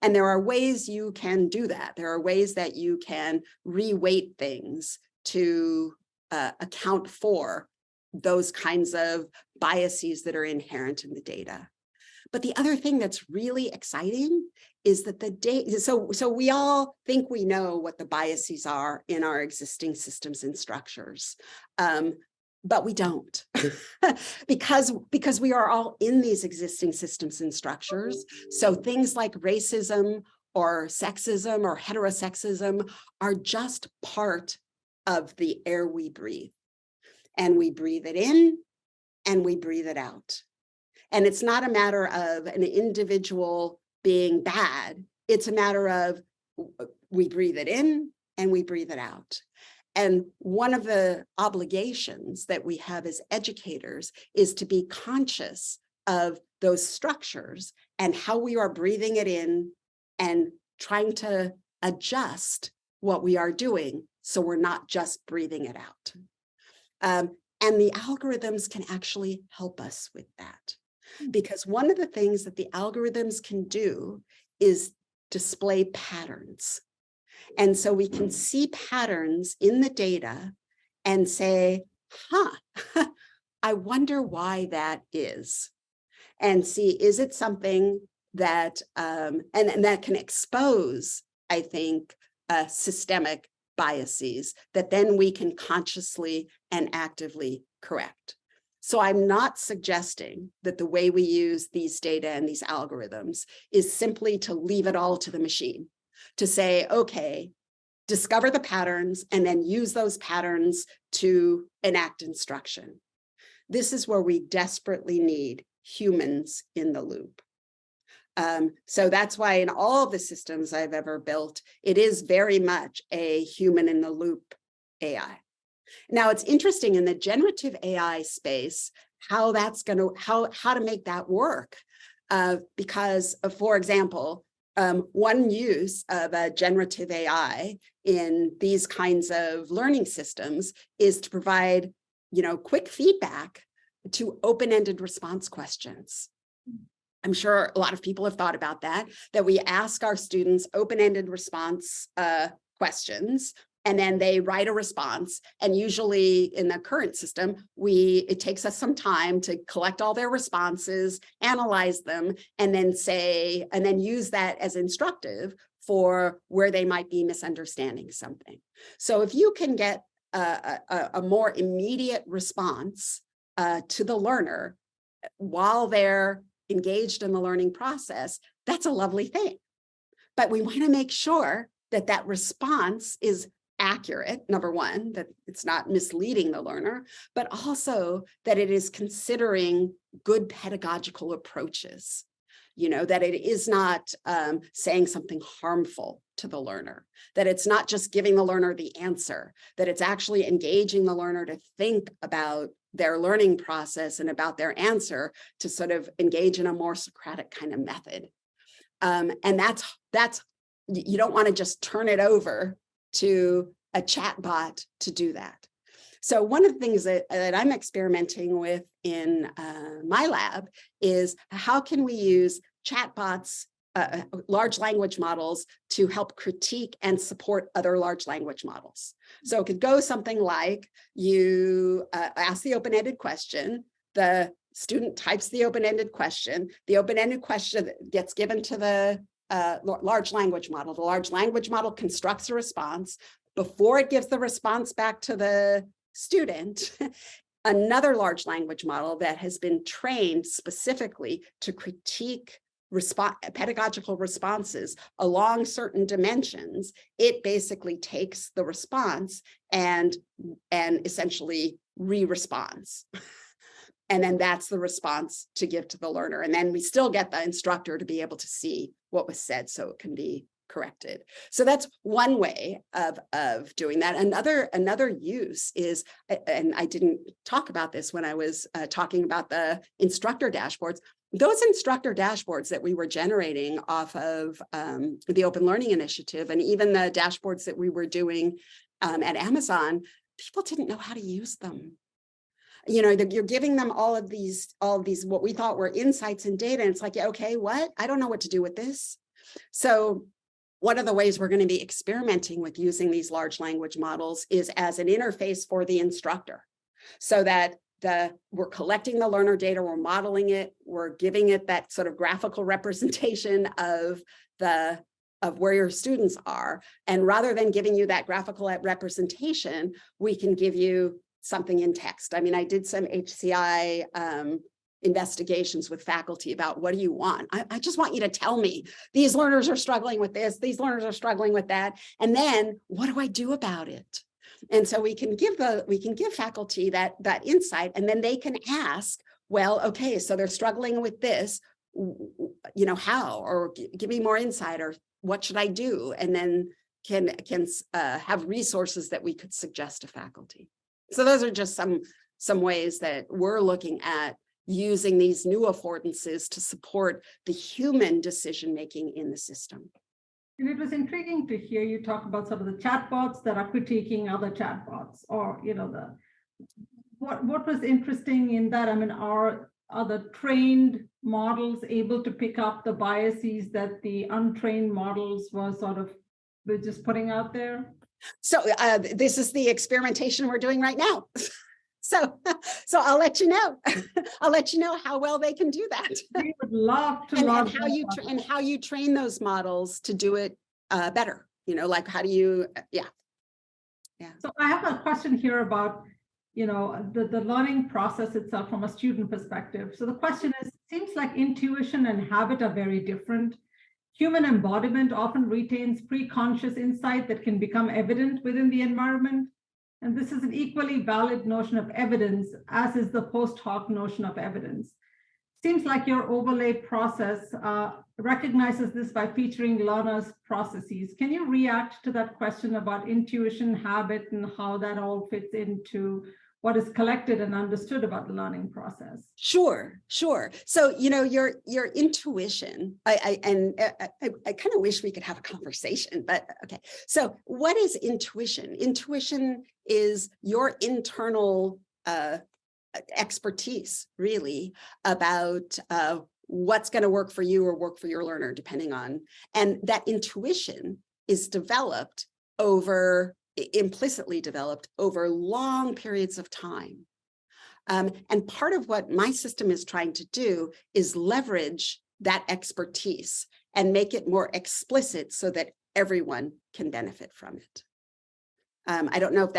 And there are ways you can do that. There are ways that you can reweight things to account for those kinds of biases that are inherent in the data. But the other thing that's really exciting is that the data, so we all think we know what the biases are in our existing systems and structures, but we don't, because we are all in these existing systems and structures. So things like racism or sexism or heterosexism are just part of the air we breathe. And we breathe it in and we breathe it out. And it's not a matter of an individual being bad. It's a matter of we breathe it in and we breathe it out. And one of the obligations that we have as educators is to be conscious of those structures and how we are breathing it in and trying to adjust what we are doing so we're not just breathing it out. And the algorithms can actually help us with that. Because one of the things that the algorithms can do is display patterns. And so we can see patterns in the data and say, I wonder why that is. And see, is it something that, and that can expose, I think, systemic biases that then we can consciously and actively correct. So I'm not suggesting that the way we use these data and these algorithms is simply to leave it all to the machine, to say, okay, discover the patterns and then use those patterns to enact instruction. This is where we desperately need humans in the loop. So that's why in all the systems I've ever built, it is very much a human in the loop AI. Now, it's interesting in the generative AI space, how that's going to, how to make that work. Because, for example, one use of a generative AI in these kinds of learning systems is to provide, quick feedback to open-ended response questions. I'm sure a lot of people have thought about that we ask our students open-ended response questions, and then they write a response. And usually in the current system, it takes us some time to collect all their responses, analyze them, and then use that as instructive for where they might be misunderstanding something. So if you can get a more immediate response to the learner while they're engaged in the learning process, that's a lovely thing. But we want to make sure that that response is accurate, number one, that it's not misleading the learner, but also that it is considering good pedagogical approaches, that it is not saying something harmful to the learner, that it's not just giving the learner the answer, that it's actually engaging the learner to think about their learning process and about their answer, to sort of engage in a more Socratic kind of method. And that's you don't want to just turn it over to a chat bot to do that. So one of the things that I'm experimenting with in my lab is how can we use chatbots, large language models, to help critique and support other large language models. So it could go something like you ask the open-ended question, the student types the open-ended question gets given to the large language model. The large language model constructs a response. Before it gives the response back to the student, another large language model that has been trained specifically to critique pedagogical responses along certain dimensions, it basically takes the response and essentially re-responds. And then that's the response to give to the learner. And then we still get the instructor to be able to see what was said so it can be corrected. So that's one way of doing that. Another use is, and I didn't talk about this when I was talking about the instructor dashboards, those instructor dashboards that we were generating off of the Open Learning Initiative, and even the dashboards that we were doing at Amazon, people didn't know how to use them. You're giving them all of these what we thought were insights and data, and it's like, okay, what? I don't know what to do with this. So one of the ways we're going to be experimenting with using these large language models is as an interface for the instructor, so that we're collecting the learner data, we're modeling it, we're giving it that sort of graphical representation of where your students are. And rather than giving you that graphical representation, we can give you something in text. I mean, I did some HCI investigations with faculty about what do you want? I just want you to tell me these learners are struggling with this, these learners are struggling with that. And then what do I do about it? And so we can give faculty that insight, and then they can ask, well, okay, so they're struggling with this, how, or give me more insight, or what should I do? And then can have resources that we could suggest to faculty. So those are just some ways that we're looking at using these new affordances to support the human decision-making in the system. And it was intriguing to hear you talk about some of the chatbots that are critiquing other chatbots, or what was interesting in that. I mean, are the trained models able to pick up the biases that the untrained models were just putting out there? So this is the experimentation we're doing right now. So I'll let you know. I'll let you know how well they can do that. We would love to and how you train those models to do it better. Like how do you, yeah. So I have a question here about, the learning process itself from a student perspective. So the question is, it seems like intuition and habit are very different. Human embodiment often retains pre-conscious insight that can become evident within the environment. And this is an equally valid notion of evidence, as is the post hoc notion of evidence. Seems like your overlay process recognizes this by featuring learners' processes. Can you react to that question about intuition, habit, and how that all fits into what is collected and understood about the learning process? Sure. So, your intuition, I kind of wish we could have a conversation, but okay. So what is intuition? Intuition is your internal expertise, really, about what's going to work for you or work for your learner, depending on, and that intuition is implicitly developed over long periods of time. And part of what my system is trying to do is leverage that expertise and make it more explicit so that everyone can benefit from it. I don't know if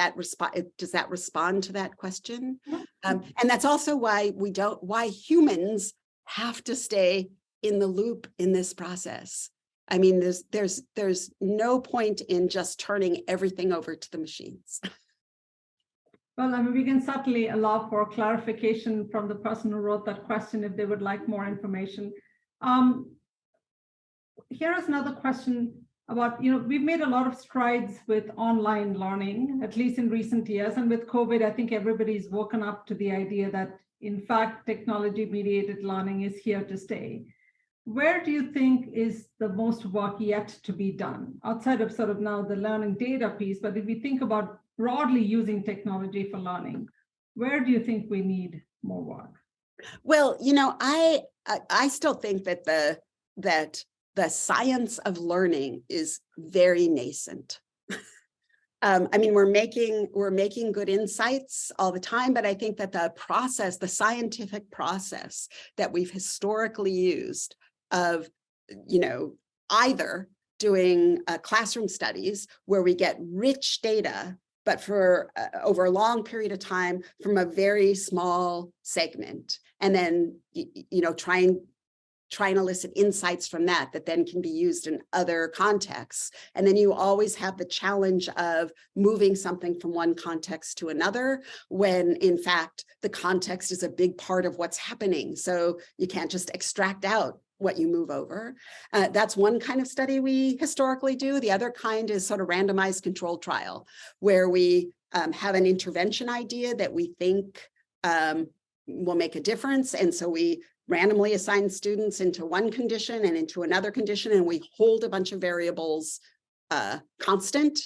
does that respond to that question? And that's also why humans have to stay in the loop in this process. I mean, there's no point in just turning everything over to the machines. Well, I mean, we can certainly allow for clarification from the person who wrote that question if they would like more information. Here is another question about, we've made a lot of strides with online learning, at least in recent years. And with COVID, I think everybody's woken up to the idea that, in fact, technology-mediated learning is here to stay. Where do you think is the most work yet to be done, outside of sort of now the learning data piece? But if we think about broadly using technology for learning, where do you think we need more work? Well, I still think that the science of learning is very nascent. I mean, we're making good insights all the time, but I think that the scientific process that we've historically used of, either doing classroom studies where we get rich data, but for over a long period of time from a very small segment, and then, try and elicit insights from that then can be used in other contexts. And then you always have the challenge of moving something from one context to another, when in fact, the context is a big part of what's happening. So you can't just extract out what you move over. That's one kind of study we historically do. The other kind is sort of randomized controlled trial, where we have an intervention idea that we think will make a difference. And so we randomly assign students into one condition and into another condition, and we hold a bunch of variables constant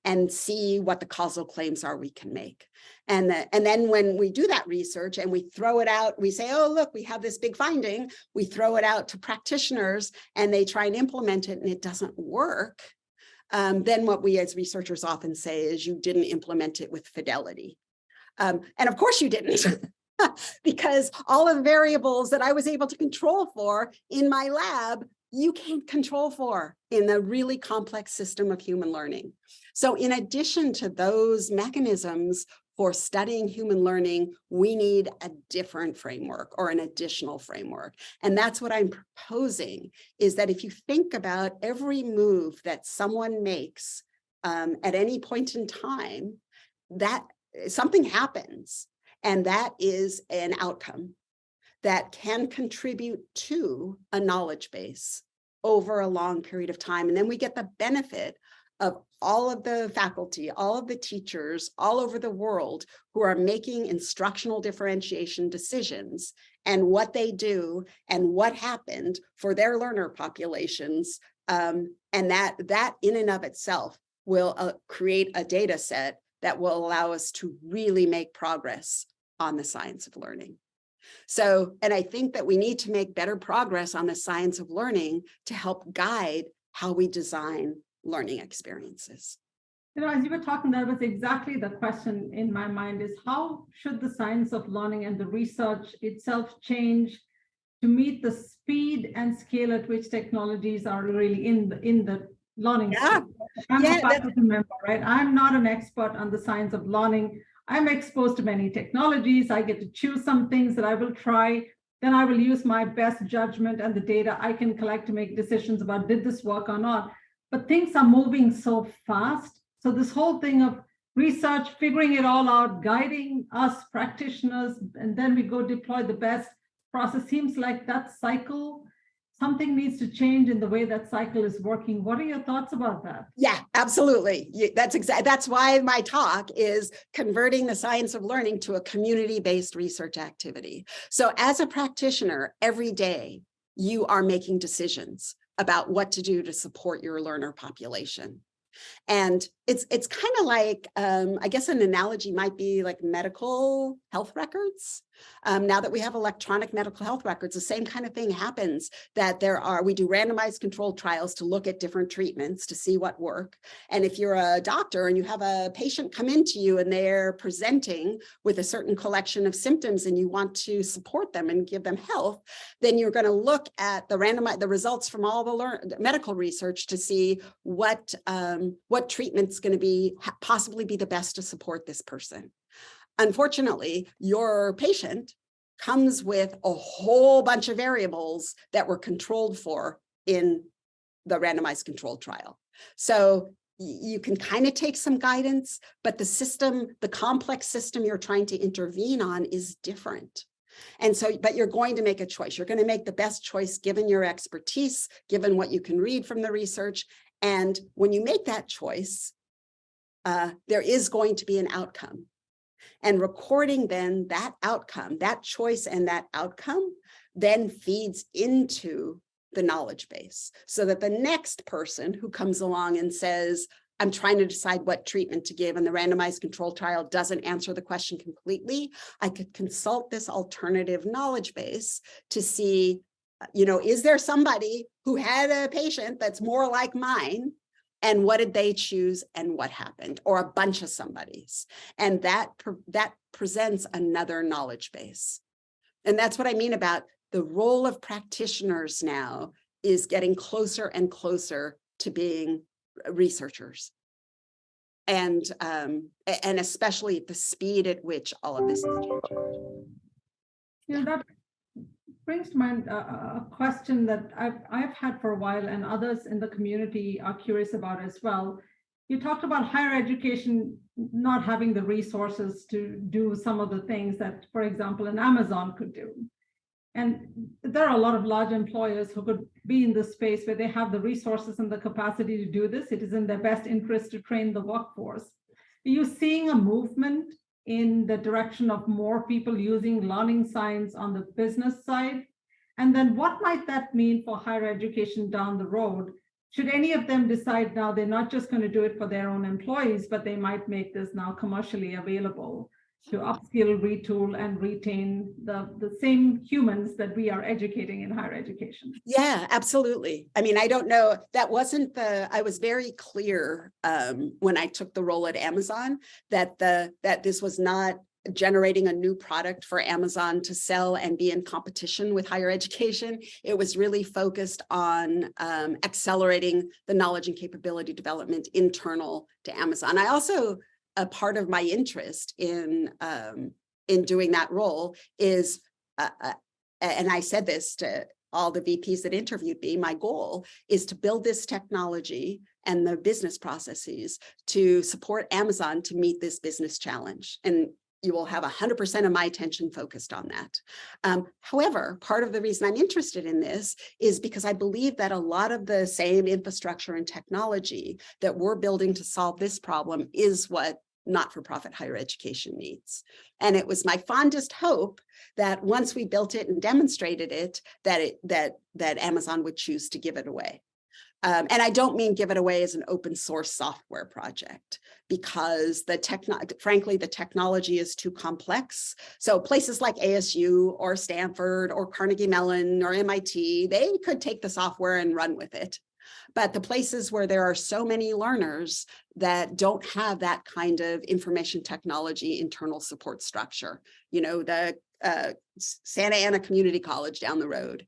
and see what the causal claims are we can make. And then when we do that research and we throw it out, we say, oh, look, we have this big finding. We throw it out to practitioners and they try and implement it and it doesn't work. Then what we as researchers often say is, you didn't implement it with fidelity. And of course you didn't. Because all of the variables that I was able to control for in my lab, you can't control for in a really complex system of human learning. So in addition to those mechanisms for studying human learning, we need a different framework or an additional framework. And that's what I'm proposing, is that if you think about every move that someone makes at any point in time, that something happens. And that is an outcome that can contribute to a knowledge base over a long period of time. And then we get the benefit of all of the faculty, all of the teachers all over the world who are making instructional differentiation decisions, and what they do and what happened for their learner populations And that in and of itself will create a data set that will allow us to really make progress on the science of learning. So, and I think that we need to make better progress on the science of learning to help guide how we design learning experiences. As you were talking, that was exactly the question in my mind, is how should the science of learning and the research itself change to meet the speed and scale at which technologies are really in the learning space? I'm a faculty member, right? I'm not an expert on the science of learning. I'm exposed to many technologies. I get to choose some things that I will try. Then I will use my best judgment and the data I can collect to make decisions about did this work or not. But things are moving so fast. So this whole thing of research, figuring it all out, guiding us practitioners, and then we go deploy the best process, seems like that cycle, something needs to change in the way that cycle is working. What are your thoughts about that? Yeah, absolutely. That's why my talk is converting the science of learning to a community-based research activity. So as a practitioner, every day you are making decisions about what to do to support your learner population. And it's kind of like, I guess an analogy might be like medical health records. Now that we have electronic medical health records, the same kind of thing happens, that we do randomized controlled trials to look at different treatments to see what work. And if you're a doctor and you have a patient come into you and they're presenting with a certain collection of symptoms and you want to support them and give them health, then you're going to look at the results from all the medical research to see what treatment's going to possibly be the best to support this person. Unfortunately, your patient comes with a whole bunch of variables that were controlled for in the randomized controlled trial. So you can kind of take some guidance, but the complex system you're trying to intervene on is different. And so, but you're going to make a choice. You're going to make the best choice given your expertise, given what you can read from the research. And when you make that choice, there is going to be an outcome. And recording then that outcome, that choice and that outcome, then feeds into the knowledge base so that the next person who comes along and says, I'm trying to decide what treatment to give, and the randomized control trial doesn't answer the question completely, I could consult this alternative knowledge base to see, is there somebody who had a patient that's more like mine? And what did they choose and what happened, or a bunch of somebody's? And that presents another knowledge base. And that's what I mean about the role of practitioners now is getting closer and closer to being researchers. And especially the speed at which all of this is changing. That brings to mind a question that I've had for a while, and others in the community are curious about as well. You talked about higher education not having the resources to do some of the things that, for example, an Amazon could do. And there are a lot of large employers who could be in this space where they have the resources and the capacity to do this. It is in their best interest to train the workforce. Are you seeing a movement in the direction of more people using learning science on the business side? And then what might that mean for higher education down the road? Should any of them decide now they're not just going to do it for their own employees, but they might make this now commercially available to upskill, retool, and retain the same humans that we are educating in higher education? Yeah, absolutely. I mean, I don't know, that wasn't I was very clear when I took the role at Amazon that this was not generating a new product for Amazon to sell and be in competition with higher education. It was really focused on accelerating the knowledge and capability development internal to Amazon. I also, a part of my interest in doing that role is, and I said this to all the VPs that interviewed me, my goal is to build this technology and the business processes to support Amazon to meet this business challenge. And you will have 100% of my attention focused on that. However, part of the reason I'm interested in this is because I believe that a lot of the same infrastructure and technology that we're building to solve this problem is what not-for-profit higher education needs. And it was my fondest hope that once we built it and demonstrated it, that Amazon would choose to give it away. And I don't mean give it away as an open source software project, because frankly, the technology is too complex. So places like ASU or Stanford or Carnegie Mellon or MIT, they could take the software and run with it. But the places where there are so many learners that don't have that kind of information technology internal support structure, the Santa Ana Community College down the road,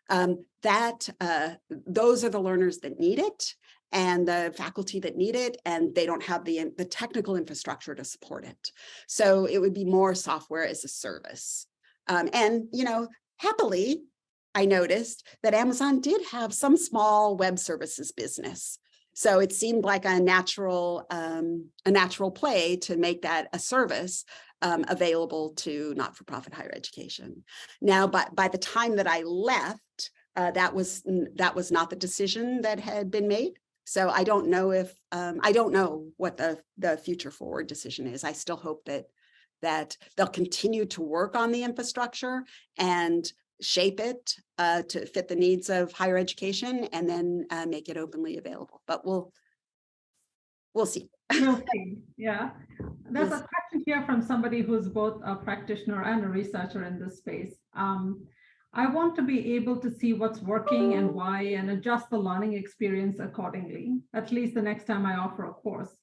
those are the learners that need it and the faculty that need it, and they don't have the technical infrastructure to support it. So it would be more software as a service. And happily, I noticed that Amazon did have some small web services business. So it seemed like a natural play to make that a service available to not-for-profit higher education. Now, by the time that I left, that was not the decision that had been made. So I don't know what the future forward decision is. I still hope that they'll continue to work on the infrastructure and shape it to fit the needs of higher education, and then make it openly available. But we'll see. We'll see. Yeah. There's a question here from somebody who's both a practitioner and a researcher in this space. I want to be able to see what's working and why, and adjust the learning experience accordingly, at least the next time I offer a course.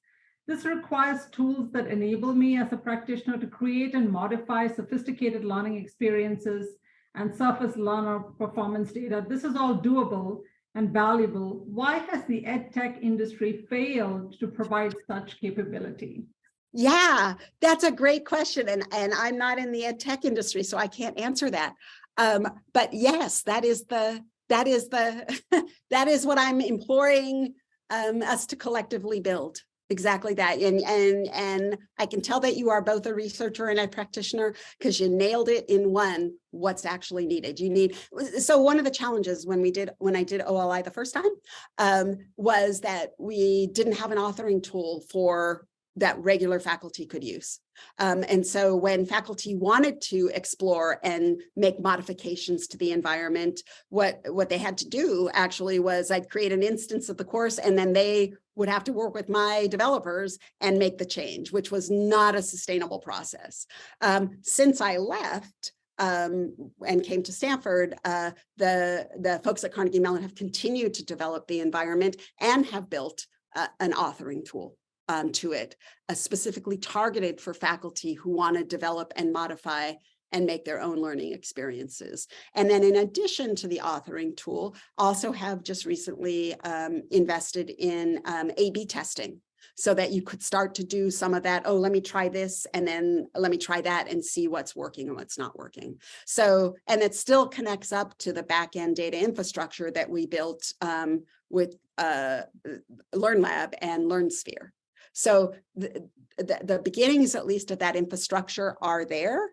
This requires tools that enable me as a practitioner to create and modify sophisticated learning experiences and surface learner performance data. This is all doable and valuable. Why has the ed tech industry failed to provide such capability? Yeah, that's a great question. And I'm not in the ed tech industry, so I can't answer that. But yes, that is what I'm imploring us to collectively build. Exactly that. And I can tell that you are both a researcher and a practitioner, because you nailed it in one, what's actually needed. So one of the challenges when I did OLI the first time was that we didn't have an authoring tool that regular faculty could use. And so when faculty wanted to explore and make modifications to the environment, what they had to do actually was I'd create an instance of the course, and then they would have to work with my developers and make the change, which was not a sustainable process. Since I left and came to Stanford, the folks at Carnegie Mellon have continued to develop the environment and have built an authoring tool to it, specifically targeted for faculty who want to develop and modify and make their own learning experiences. And then in addition to the authoring tool, also have just recently invested in A/B testing, so that you could start to do some of that, let me try this, and then let me try that and see what's working and what's not working. So, and it still connects up to the back-end data infrastructure that we built with LearnLab and LearnSphere. So the beginnings, at least, of that infrastructure are there.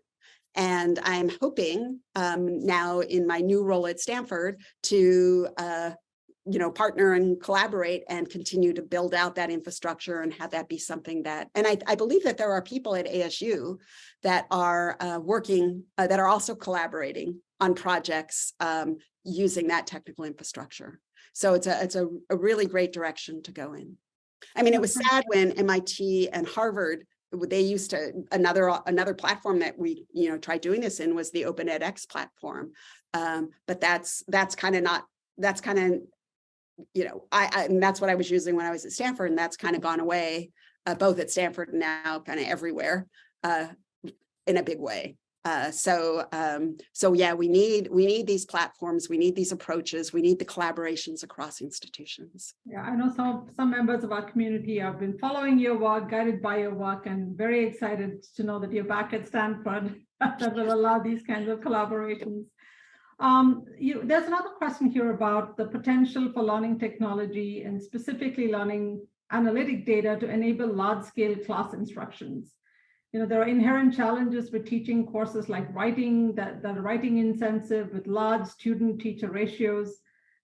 And I'm hoping now in my new role at Stanford to partner and collaborate and continue to build out that infrastructure and have that be something that, and I believe that there are people at ASU that are working, that are also collaborating on projects using that technical infrastructure. So it's a really great direction to go in. I mean, it was sad when MIT and Harvard, they used to, another platform that we tried doing this in was the Open edX platform. But that's kind of not, that's kind of, and that's what I was using when I was at Stanford, and that's kind of gone away, both at Stanford and now kind of everywhere in a big way. So yeah, we need these platforms, we need these approaches, we need the collaborations across institutions. Yeah, I know some members of our community have been following your work, guided by your work, and very excited to know that you're back at Stanford that will allow these kinds of collaborations. There's another question here about the potential for learning technology and specifically learning analytic data to enable large-scale class instructions. There are inherent challenges with teaching courses like writing, that are writing intensive with large student-teacher ratios.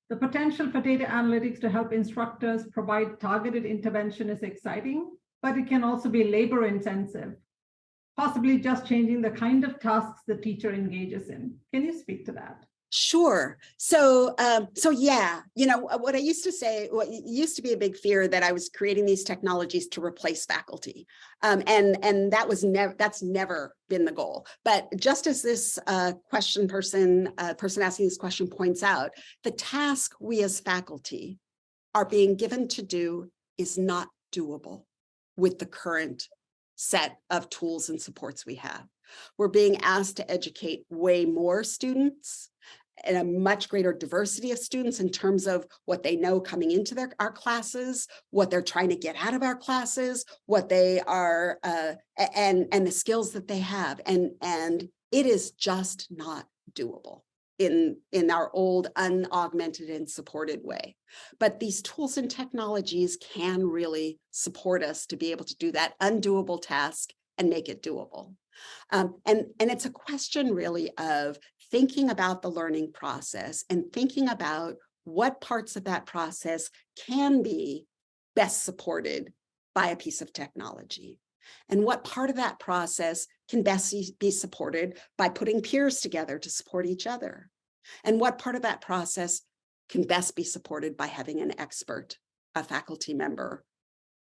The potential for data analytics to help instructors provide targeted intervention is exciting, but it can also be labor-intensive, possibly just changing the kind of tasks the teacher engages in. Can you speak to that? Sure. So yeah, what I used to say, what used to be a big fear that I was creating these technologies to replace faculty, and that's never been the goal. But just as this person asking this question points out, the task we as faculty are being given to do is not doable with the current set of tools and supports we have. We're being asked to educate way more students and a much greater diversity of students in terms of what they know coming into our classes, what they're trying to get out of our classes, what they are, and the skills that they have. And it is just not doable in our old unaugmented and supported way. But these tools and technologies can really support us to be able to do that undoable task and make it doable. And it's a question really of thinking about the learning process and thinking about what parts of that process can be best supported by a piece of technology, and what part of that process can best be supported by putting peers together to support each other, and what part of that process can best be supported by having an expert, a faculty member,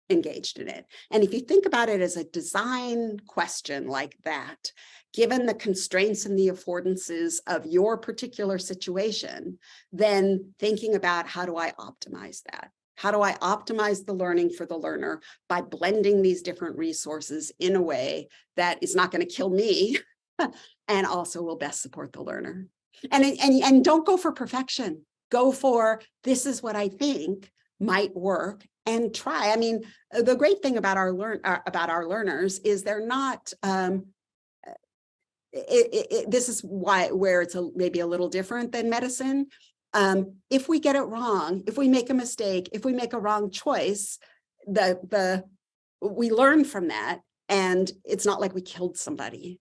engaged in it. And if you think about it as a design question like that, given the constraints and the affordances of your particular situation, then thinking about how do I optimize that? How do I optimize the learning for the learner by blending these different resources in a way that is not going to kill me and also will best support the learner? And don't go for perfection. Go for, this is what I think might work, and try. I mean, the great thing about our learners is they're not. This is where it's maybe a little different than medicine. If we get it wrong, if we make a mistake, if we make a wrong choice, we learn from that, and it's not like we killed somebody.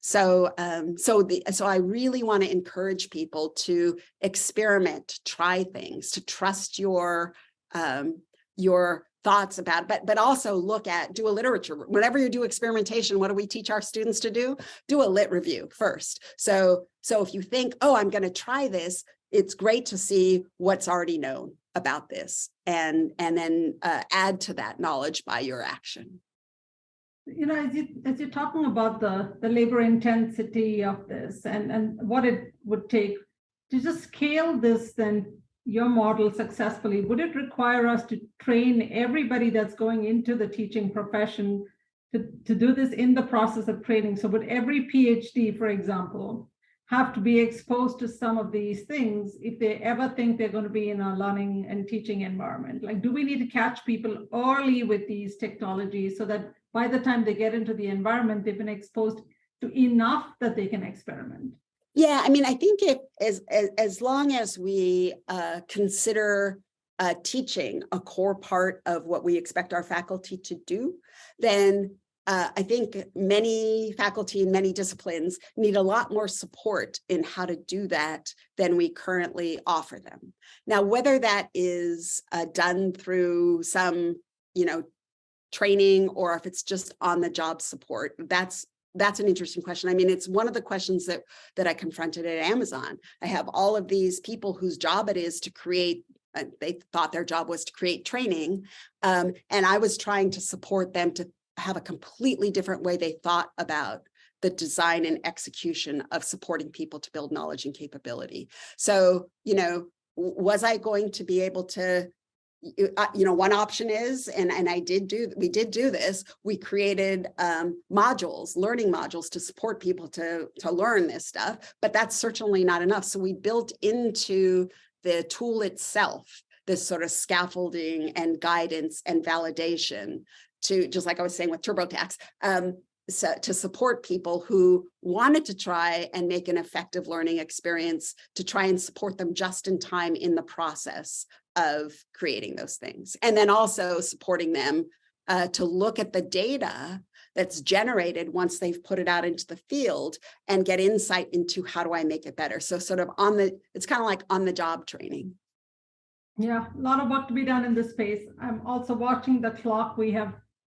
So I really want to encourage people to experiment, try things, to trust your thoughts about, but also do a literature. Whenever you do experimentation, what do we teach our students to do? Do a lit review first. So if you think, oh, I'm going to try this, it's great to see what's already known about this, and then add to that knowledge by your action. As you're talking about the labor intensity of this and what it would take to just scale this, then your model successfully, would it require us to train everybody that's going into the teaching profession to do this in the process of training? So would every PhD, for example, have to be exposed to some of these things if they ever think they're going to be in a learning and teaching environment? Like, do we need to catch people early with these technologies so that by the time they get into the environment, they've been exposed to enough that they can experiment? Yeah, I mean, I think as long as we consider teaching a core part of what we expect our faculty to do, then I think many faculty in many disciplines need a lot more support in how to do that than we currently offer them. Now, whether that is done through some, training, or if it's just on the job support, that's an interesting question. I mean, it's one of the questions that I confronted at Amazon. I have all of these people whose job it is to create, they thought their job was to create training. And I was trying to support them to have a completely different way they thought about the design and execution of supporting people to build knowledge and capability. So, was I going to be able to, one option is, and we did do this, we created learning modules to support people to learn this stuff, but that's certainly not enough. So we built into the tool itself this sort of scaffolding and guidance and validation to, just like I was saying with TurboTax, to support people who wanted to try and make an effective learning experience, to try and support them just in time in the process of creating those things. And then also supporting them to look at the data that's generated once they've put it out into the field and get insight into how do I make it better. So sort of it's kind of like on the job training. Yeah, a lot of work to be done in this space. I'm also watching the clock. We have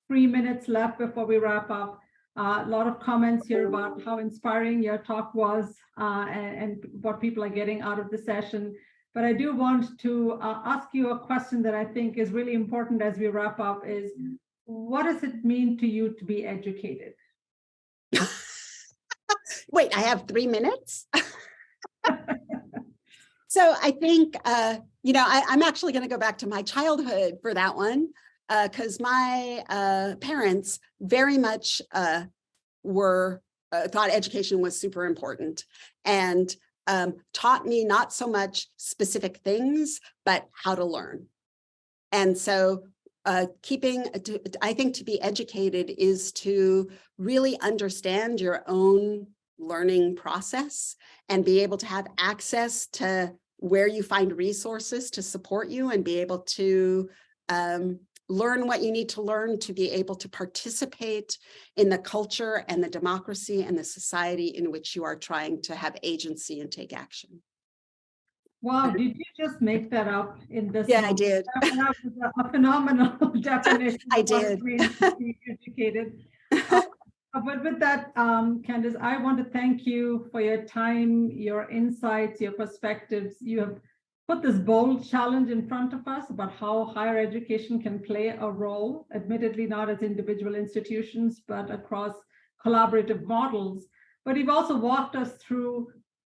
3 minutes left before we wrap up. A lot of comments here about how inspiring your talk was and what people are getting out of the session. But I do want to ask you a question that I think is really important as we wrap up is, what does it mean to you to be educated? Wait, I have 3 minutes? So I think, I'm actually going to go back to my childhood for that one, because my parents very much thought education was super important and taught me not so much specific things, but how to learn. And so I think to be educated is to really understand your own learning process and be able to have access to where you find resources to support you and be able to learn what you need to learn to be able to participate in the culture and the democracy and the society in which you are trying to have agency and take action. Wow, did you just make that up in this? Yeah, I did. That was a phenomenal definition. I did. To be educated. But with that, Candace, I want to thank you for your time, your insights, your perspectives. You have put this bold challenge in front of us about how higher education can play a role, admittedly not as individual institutions, but across collaborative models. But you've also walked us through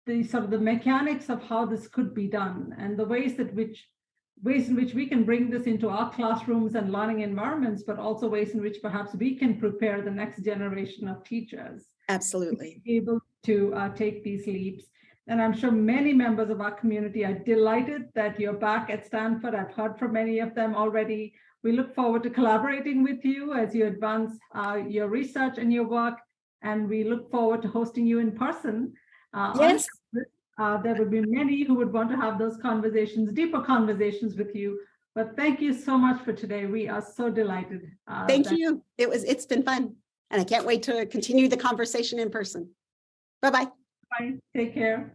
the sort of the mechanics of how this could be done and the ways in which we can bring this into our classrooms and learning environments, but also ways in which perhaps we can prepare the next generation of teachers. Absolutely. To be able to take these leaps. And I'm sure many members of our community are delighted that you're back at Stanford. I've heard from many of them already. We look forward to collaborating with you as you advance your research and your work. And we look forward to hosting you in person. Yes. There would be many who would want to have those conversations, deeper conversations with you. But thank you so much for today. We are so delighted. Thank you. It's been fun. And I can't wait to continue the conversation in person. Bye-bye. Bye. Take care.